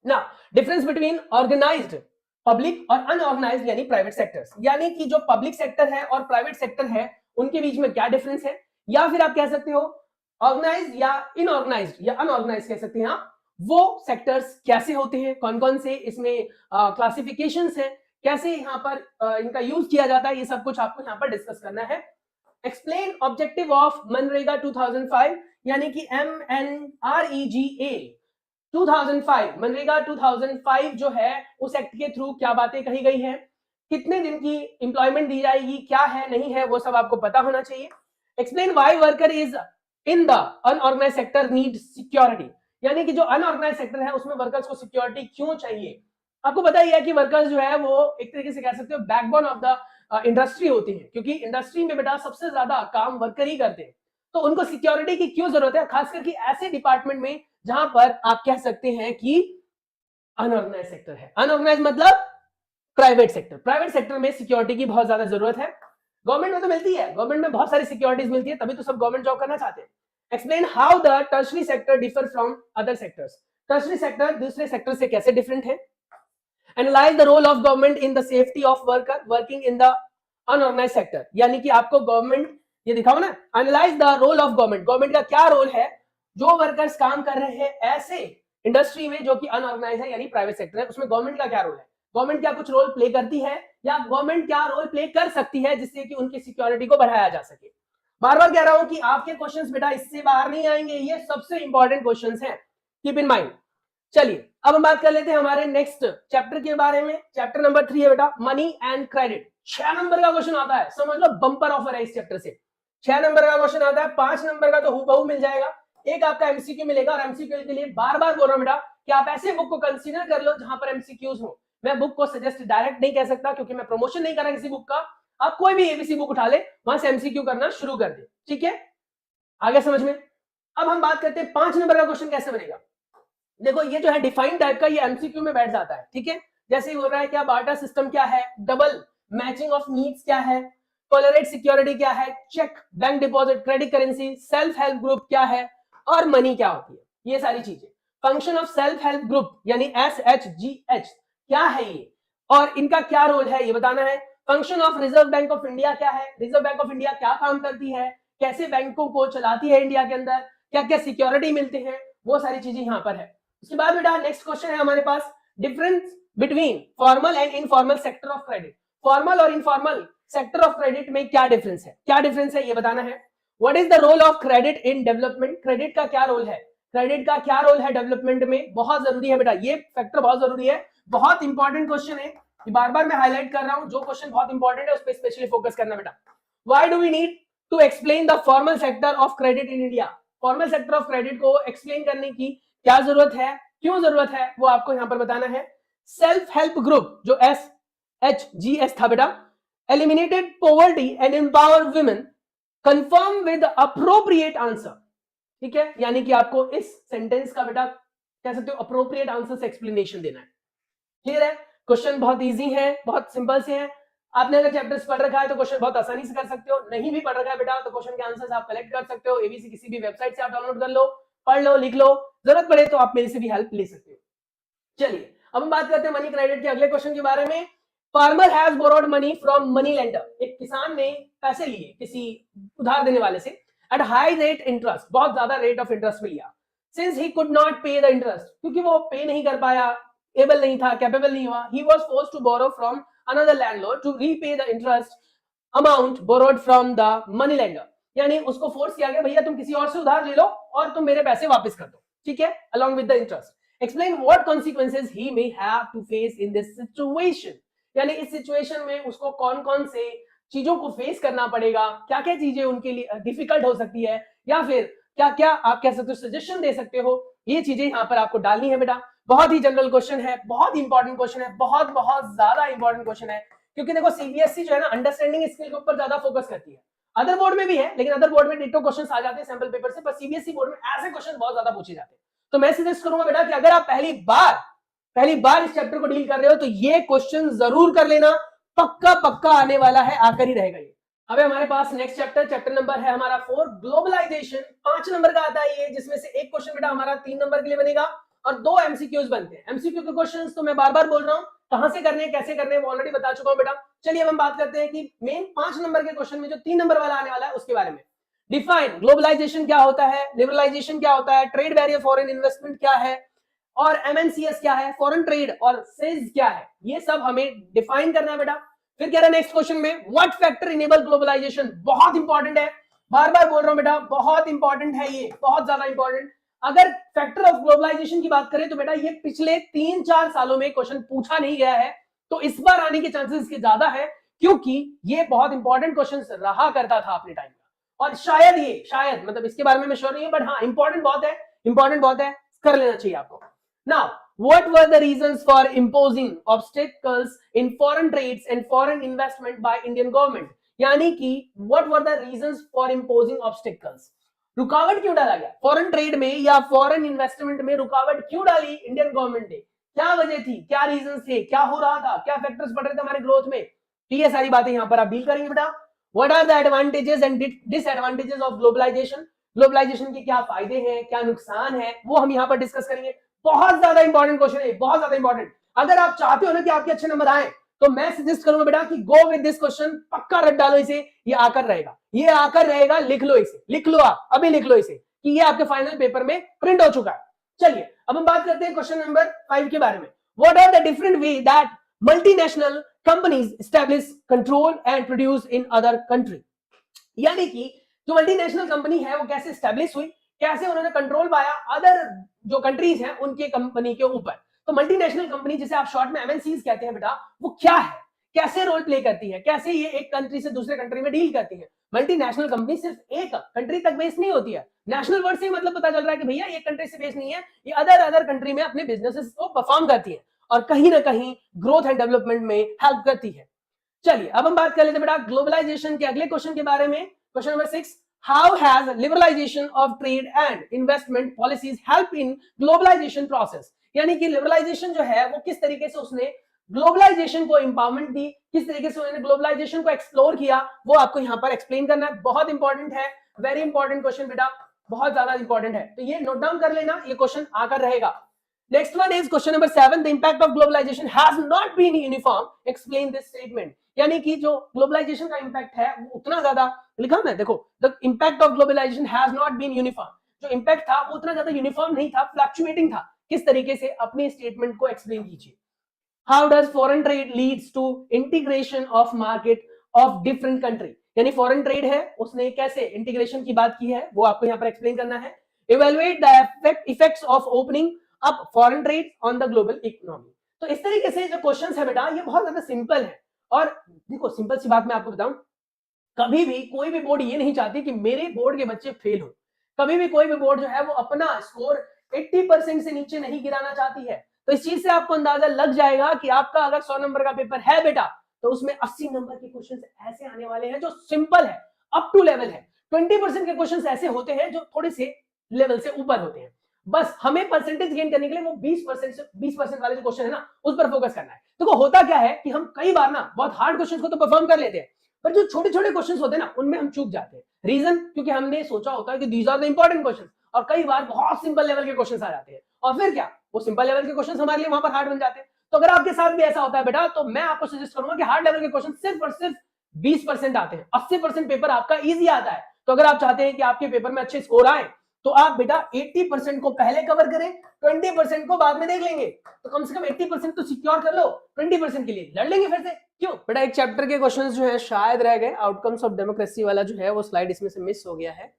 ना। डिफरेंस बिटवीन ऑर्गेनाइज्ड पब्लिक और अनऑर्गेनाइज्ड यानी प्राइवेट सेक्टर्स, यानी कि जो पब्लिक सेक्टर है और प्राइवेट सेक्टर है उनके बीच में क्या डिफरेंस है, या फिर आप कह सकते हो ऑर्गेनाइज्ड या इनऑर्गेनाइज्ड या अनऑर्गेनाइज्ड कह सकते हैं आप, वो सेक्टर्स कैसे होते हैं, कौन कौन से इसमें क्लासिफिकेशंस हैं, कैसे यहाँ पर इनका यूज किया जाता है, ये सब कुछ आपको यहाँ पर डिस्कस करना है। एक्सप्लेन ऑब्जेक्टिव ऑफ मनरेगा 2005 यानी कि MNREGA 2005, मनरेगा 2005 जो है उस एक्ट के थ्रू क्या बातें कही गई है, कितने दिन की एम्प्लॉयमेंट दी जाएगी, क्या है नहीं है, वो सब आपको पता होना चाहिए। Explain why worker is in the unorganised sector need security, यानी कि जो अनऑर्गेनाइज्ड सेक्टर है उसमें वर्कर्स को सिक्योरिटी क्यों चाहिए। आपको पता ही है कि वर्कर्स जो है वो एक तरीके से कह सकते हो बैकबोन ऑफ द इंडस्ट्री होती है, क्योंकि इंडस्ट्री में बेटा सबसे ज्यादा काम वर्कर ही करते हैं, तो उनको सिक्योरिटी की क्यों जरूरत है, खास करके ऐसे डिपार्टमेंट में जहां पर आप कह सकते हैं कि अनऑर्गेनाइज सेक्टर है। अनऑर्गेनाइज मतलब प्राइवेट सेक्टर, प्राइवेट सेक्टर में सिक्योरिटी की बहुत ज्यादा जरूरत है। गवर्नमेंट में तो मिलती है, गवर्नमेंट में बहुत सारी सिक्योरिटीज मिलती है, तभी तो सब गवर्नमेंट जॉब करना चाहते हैं। Explain how the tertiary sector differ from other sectors, tertiary sector दूसरे सेक्टर से कैसे डिफरेंट है। Analyse the role of government in the safety of worker working in the unorganised sector, यानी कि आपको गवर्नमेंट ये दिखाओ ना, analyse the role of government, government का क्या रोल है जो वर्कर्स काम कर रहे हैं ऐसे इंडस्ट्री में जो कि अनऑर्गेनाइज है यानी प्राइवेट सेक्टर है, उसमें गवर्नमेंट का क्या रोल है, गवर्नमेंट क्या कुछ रोल प्ले करती है या गवर्नमेंट क्या रोल प्ले कर सकती है जिससे कि उनकी सिक्योरिटी को बढ़ाया जा सके। बार बार कह रहा हूं कि आपके क्वेश्चंस बेटा इससे बाहर नहीं आएंगे, ये सबसे इंपॉर्टेंट क्वेश्चंस हैं, कीप इन माइंड। चलिए अब हम बात कर लेते हैं हमारे नेक्स्ट चैप्टर के बारे में। चैप्टर नंबर 3 है बेटा मनी एंड क्रेडिट। 6 नंबर का क्वेश्चन आता है, समझ लो बम्पर ऑफर है इस चैप्टर से। 6 नंबर का क्वेश्चन आता है, 5 नंबर का तो हूबहू मिल जाएगा, एक आपका एमसीक्यू मिलेगा। और एमसीक्यू के लिए बार बार बोल रहा हूं बेटा कि आप ऐसे बुक को कंसीडर कर लो जहां पर एमसीक्यूज हो। मैं बुक को सजेस्ट डायरेक्ट नहीं कह सकता क्योंकि मैं प्रमोशन नहीं कर रहा किसी बुक का। आप कोई भी एबीसी बुक उठा ले, वहां से एमसीक्यू करना शुरू कर दे, ठीक है, आगे समझ में। अब हम बात करते हैं 5 नंबर का क्वेश्चन कैसे बनेगा। देखो ये जो है डिफाइंड टाइप का, ये एमसीक्यू में बैठ जाता है, ठीक है। जैसे ही बोल रहा है क्या बार्टर सिस्टम क्या है, डबल मैचिंग ऑफ नीड्स क्या है, टॉलरेट सिक्योरिटी क्या है, cheque bank deposit credit currency, self help group क्या है और मनी क्या होती है, ये सारी चीजें। Function of self help group यानी SHGH क्या है ये और इनका क्या रोल है ये बताना है। Function of reserve bank of India क्या है, रिजर्व बैंक ऑफ इंडिया क्या काम करती है, कैसे बैंकों को चलाती है इंडिया के अंदर, क्या क्या सिक्योरिटी मिलते हैं, वो सारी चीजें यहां पर है। उसके बाद बेटा नेक्स्ट क्वेश्चन है हमारे पास, difference between formal and informal sector of credit. Formal और इनफॉर्मल सेक्टर ऑफ क्रेडिट में क्या डिफरेंस है, क्या डिफरेंस है ये बताना है। What is the role of credit in development, credit का क्या रोल है, क्रेडिट का क्या रोल है डेवलपमेंट में, बहुत जरूरी है बेटा, ये फैक्टर बहुत जरूरी है, बहुत इंपॉर्टेंट क्वेश्चन है, ये बार बार मैं हाईलाइट कर रहा हूं, जो क्वेश्चन बहुत इंपॉर्टेंट है उस पर स्पेशली फोकस करना बेटा। Why do we need to explain the formal sector of credit in India, formal sector of credit को एक्सप्लेन करने की क्या जरूरत है, क्यों जरूरत है, वो आपको यहां पर बताना है। सेल्फ हेल्प ग्रुप जो SHGS था बेटा, eliminated poverty and empower women, confirm with appropriate answer, ठीक है, यानी कि आपको इस सेंटेंस का बेटा कह सकते हो अप्रोप्रिएट आंसर से एक्सप्लेनेशन देना है। क्लियर है, क्वेश्चन बहुत इजी है, बहुत सिंपल से है। आपने अगर चैप्टर्स पढ़ रखा है तो क्वेश्चन बहुत आसानी से कर सकते हो, नहीं भी पढ़ रखा है बेटा तो क्वेश्चन के आंसर्स आप कलेक्ट कर सकते हो, एबीसी किसी भी वेबसाइट से आप डाउनलोड कर लो, पढ़ लो, लिख लो, जरूरत पड़े तो आप मेरे से भी हेल्प ले सकते हो। चलिए अब हम बात करते हैं मनी क्रेडिट के अगले क्वेश्चन के बारे में। Farmer has borrowed money from money lender, एक किसान ने पैसे लिए किसी उधार देने वाले से एट हाई रेट इंटरेस्ट, बहुत ज्यादा रेट ऑफ इंटरेस्ट में लिया। सिंस ही कुड नॉट पे द इंटरेस्ट, क्योंकि वो पे नहीं कर पाया, एबल नहीं था, कैपेबल नहीं हुआ, he was forced to borrow from another landlord to repay the interest amount borrowed from the money lender, यानी उसको फोर्स किया गया भैया तुम किसी और से उधार ले लो और तुम मेरे पैसे वापस कर दो, ठीक है, along with the interest. Explain what consequences he may have to face in this situation, यानी इस सिचुएशन में उसको कौन कौन से चीजों को फेस करना पड़ेगा, क्या क्या चीजें उनके लिए डिफिकल्ट हो सकती है, या फिर क्या क्या आप कह सकते हो सजेशन दे सकते हो, ये चीजें यहाँ पर आपको डालनी है बेटा। बहुत ही जनरल क्वेश्चन है, बहुत इंपॉर्टेंट क्वेश्चन है, बहुत बहुत ज्यादा इंपॉर्टेंट क्वेश्चन है, क्योंकि देखो सीबीएसई जो है ना अंडरस्टैंडिंग स्किल के ऊपर ज्यादा फोकस करती है। अदर बोर्ड में भी है, लेकिन अदर बोर्ड में डिटो क्वेश्चंस आ जाते हैं सैंपल पेपर से, पर सीबीएसई बोर्ड में ऐसे क्वेश्चन बहुत ज्यादा पूछे जाते हैं। तो मैं सजेस्ट करूंगा बेटा कि अगर आप पहली बार इस चैप्टर को डील कर रहे हो तो ये क्वेश्चन जरूर कर लेना, पक्का पक्का आने वाला है, आकर ही रहेगा ये। अब हमारे पास नेक्स्ट चैप्टर नंबर है हमारा 4 ग्लोबलाइजेशन। 5 नंबर का आता है ये, जिसमें से एक क्वेश्चन बेटा हमारा 3 नंबर के लिए बनेगा और 2 एमसीक्यूज बनते हैं। एमसीक्यू के क्वेश्चंस तो मैं बार बार बोल रहा हूं कहां से करने हैं, कैसे करने हैं, वो ऑलरेडी बता चुका हूं बेटा। चलिए अब हम बात करते हैं कि मेन 5 नंबर के क्वेश्चन में जो 3 नंबर वाला आने वाला है उसके बारे में। डिफाइन ग्लोबलाइजेशन क्या होता है, लिबरलाइजेशन क्या होता है, ट्रेड बैरियर फॉरेन इन्वेस्टमेंट क्या है, और एमएनसीएस क्या है, फॉरेन ट्रेड और सेज क्या है, ये सब हमें डिफाइन करना है बेटा। फिर कह रहा है नेक्स्ट क्वेश्चन में व्हाट फैक्टर इनेबल ग्लोबलाइजेशन, बहुत इंपॉर्टेंट है, बार बार बोल रहा हूं बेटा, बहुत इंपॉर्टेंट है ये, बहुत ज्यादा इंपॉर्टेंट। अगर फैक्टर ऑफ ग्लोबलाइजेशन की बात करें तो बेटा ये पिछले 3-4 सालों में क्वेश्चन पूछा नहीं गया है, तो इस बार आने के चांसेस इसके ज्यादा है, क्योंकि ये बहुत इंपॉर्टेंट क्वेश्चन रहा करता था अपने टाइम का। और शायद मतलब इसके बारे में मैं श्योर नहीं हूं, बट हाँ इंपॉर्टेंट बहुत है, इंपॉर्टेंट बहुत है, कर लेना चाहिए आपको। Now, what were the reasons for imposing obstacles in foreign trades and foreign investment by Indian government? यानी कि what were the reasons for imposing obstacles? रुकावट क्यों डाला गया फॉरेन ट्रेड में या फॉरेन इन्वेस्टमेंट में, रुकावट क्यों डाली इंडियन गवर्नमेंट ने, क्या वजह थी, क्या रीजंस थे, क्या हो रहा था, क्या फैक्टर्स पड़ रहे थे हमारे ग्रोथ में, तो ये सारी बातें यहां पर आप डील करेंगे बेटा। What are the advantages and disadvantages of globalization? Globalisation के क्या फायदे हैं, क्या नुकसान है, वो हम यहां पर डिस्कस करेंगे। बहुत ज्यादा इंपॉर्टेंट क्वेश्चन है, बहुत ज्यादा इंपॉर्टेंट। अगर आप चाहते हो ना कि आपके अच्छे नंबर आए तो मैं सजेस्ट करूंगा बेटा कि गो विद दिस क्वेश्चन, पक्का रट डालो इसे, ये आकर रहेगा, ये आकर रहेगा, लिख लो इसे, लिख लो आप अभी, लिख लो इसे कि ये आपके फाइनल पेपर में प्रिंट हो चुका है। चलिए अब हम बात करते हैं क्वेश्चन नंबर 5 के बारे में। What are the different way that multinational companies establish, control and produce in other country, यानी कि जो मल्टीनेशनल कंपनी है वो कैसे एस्टैब्लिश हुई, कैसे उन्होंने कंट्रोल पाया अदर जो कंट्रीज हैं उनके कंपनी के ऊपर। तो मल्टीनेशनल कंपनी जिसे आप शॉर्ट में एमएनसीज कहते हैं बेटा, वो क्या है, कैसे रोल प्ले करती है, कैसे ये एक कंट्री से दूसरे कंट्री में डील करती है। मल्टीनेशनल कंपनी सिर्फ एक कंट्री तक बेस्ड नहीं होती है, नेशनल वर्ड से मतलब पता चल रहा है कि भैया ये कंट्री से बेस्ड नहीं है, ये अदर कंट्री में अपने बिजनेसेस को परफॉर्म करती है और कहीं ना कहीं ग्रोथ एंड डेवलपमेंट में हेल्प करती है। चलिए अब हम बात कर लेते हैं बेटा ग्लोबलाइजेशन के अगले क्वेश्चन के बारे में। Question number 6, how has liberalization of trade and investment policies help in globalization process? यानी कि लिबरलाइजेशन जो है वो किस तरीके से उसने ग्लोबलाइजेशन को एम्पावरमेंट दी, किस तरीके से उन्होंने ग्लोबलाइजेशन को एक्सप्लोर किया, वो आपको यहाँ पर एक्सप्लेन करना है। बहुत इंपॉर्टेंट है, वेरी इंपॉर्टेंट क्वेश्चन बेटा, बहुत ज्यादा इंपॉर्टेंट है, तो ये नोट डाउन कर लेना, ये क्वेश्चन आकर रहेगा। Next one is question number 7. The impact of globalization has not been uniform. Explain this statement. यानी कि जो ग्लोबलाइजेशन का इंपैक्ट है वो उतना ज्यादा लिखा है, देखो the impact of globalisation has not been uniform, जो इंपैक्ट था वो उतना ज्यादा यूनिफॉर्म नहीं था, फ्लक्चुएटिंग था। किस तरीके से, अपने स्टेटमेंट को एक्सप्लेन कीजिए। How does foreign trade leads to integration of market of different country, यानी फॉरेन ट्रेड है उसने कैसे इंटीग्रेशन की बात की है वो आपको यहाँ पर एक्सप्लेन करना है। Evaluate the effects of opening up foreign trade on the global economy. तो इस तरीके से जो क्वेश्चंस है बेटा ये बहुत ज्यादा सिंपल है। और देखो सिंपल सी बात मैं आपको बताऊं, कभी भी कोई भी बोर्ड ये नहीं चाहती कि मेरे बोर्ड के बच्चे फेल हो, कभी भी कोई भी बोर्ड जो है वो अपना स्कोर 80% से नीचे नहीं गिराना चाहती है। तो इस चीज से आपको अंदाजा लग जाएगा कि आपका अगर 100 नंबर का पेपर है बेटा तो उसमें 80 नंबर के क्वेश्चन ऐसे आने वाले हैं जो सिंपल है, अप टू लेवल है। 20% के क्वेश्चन ऐसे होते हैं जो थोड़े से लेवल से ऊपर होते हैं। बस हमें परसेंटेज गेन करने के लिए वो 20% वाले जो क्वेश्चन है ना उस पर फोकस करना है। देखो होता क्या है कि हम कई बार ना बहुत हार्ड क्वेश्चन को तो परफॉर्म कर लेते हैं, पर जो छोटे छोटे क्वेश्चन होते हैं ना उनमें हम चूक जाते हैं। रीजन क्योंकि हमने सोचा होता है कि these are the important question, और कई बार बहुत सिंपल लेवल के क्वेश्चन आ जाते हैं, और फिर क्या वो सिंपल लेवल के क्वेश्चन हमारे लिए वहां पर हार्ड बन जाते हैं। तो अगर आपके साथ भी ऐसा होता है बेटा तो मैं आपको सजेस्ट करूंगा कि हार्ड लेवल के क्वेश्चन सिर्फ और सिर्फ 20% आते हैं, 80% पेपर आपका ईजी आता है। तो अगर आप चाहते हैं कि आपके पेपर में अच्छे स्कोर आए तो आप बेटा 80% को पहले कवर करें, 20% को बाद में देख लेंगे। तो कम से कम 80% तो सिक्योर कर लो, 20% के लिए लड़ लेंगे फिर से। क्यों बेटा एक चैप्टर के क्वेश्चंस जो है शायद रह गए, आउटकम्स ऑफ डेमोक्रेसी वाला जो है वो स्लाइड इसमें से मिस हो गया है,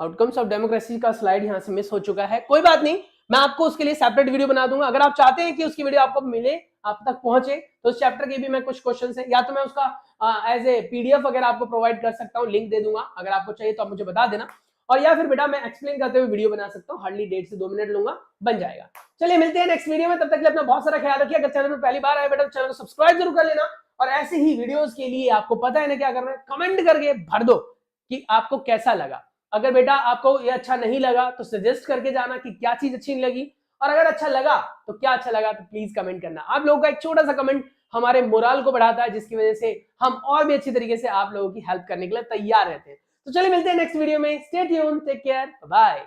आउटकम्स ऑफ डेमोक्रेसी का स्लाइड यहाँ से मिस हो चुका है। कोई बात नहीं, मैं आपको उसके लिए सेपरेट वीडियो बना दूंगा। अगर आप चाहते हैं कि उसकी वीडियो आपको मिले, आप तक पहुंचे, तो उस चैप्टर के भी मैं कुछ क्वेश्चन है या तो मैं उसका एज ए पीडीएफ वगैरह आपको प्रोवाइड कर सकता हूँ, लिंक दे दूंगा। अगर आपको चाहिए तो आप मुझे बता देना, और या फिर बेटा मैं एक्सप्लेन करते हुए वीडियो बना सकता हूँ, हार्डली 1.5 से 2 मिनट लूंगा, बन जाएगा। चलिए मिलते हैं नेक्स्ट वीडियो में, तब तक के लिए अपना बहुत सारा ख्याल रखिए। अगर चैनल पर पहली बार आए बेटा तो चैनल को सब्सक्राइब जरूर कर लेना, और ऐसे ही वीडियोस के लिए आपको पता है ना क्या करना है, कमेंट करके भर दो कि आपको कैसा लगा। अगर बेटा आपको ये अच्छा नहीं लगा तो सजेस्ट करके जाना कि क्या चीज अच्छी नहीं लगी, और अगर अच्छा लगा तो क्या अच्छा लगा तो प्लीज कमेंट करना। आप लोगों का एक छोटा सा कमेंट हमारे मोरल को बढ़ाता है, जिसकी वजह से हम और भी अच्छी तरीके से आप लोगों की हेल्प करने के लिए तैयार रहते हैं। तो चलिए मिलते हैं नेक्स्ट वीडियो में, stay tuned, take care, bye.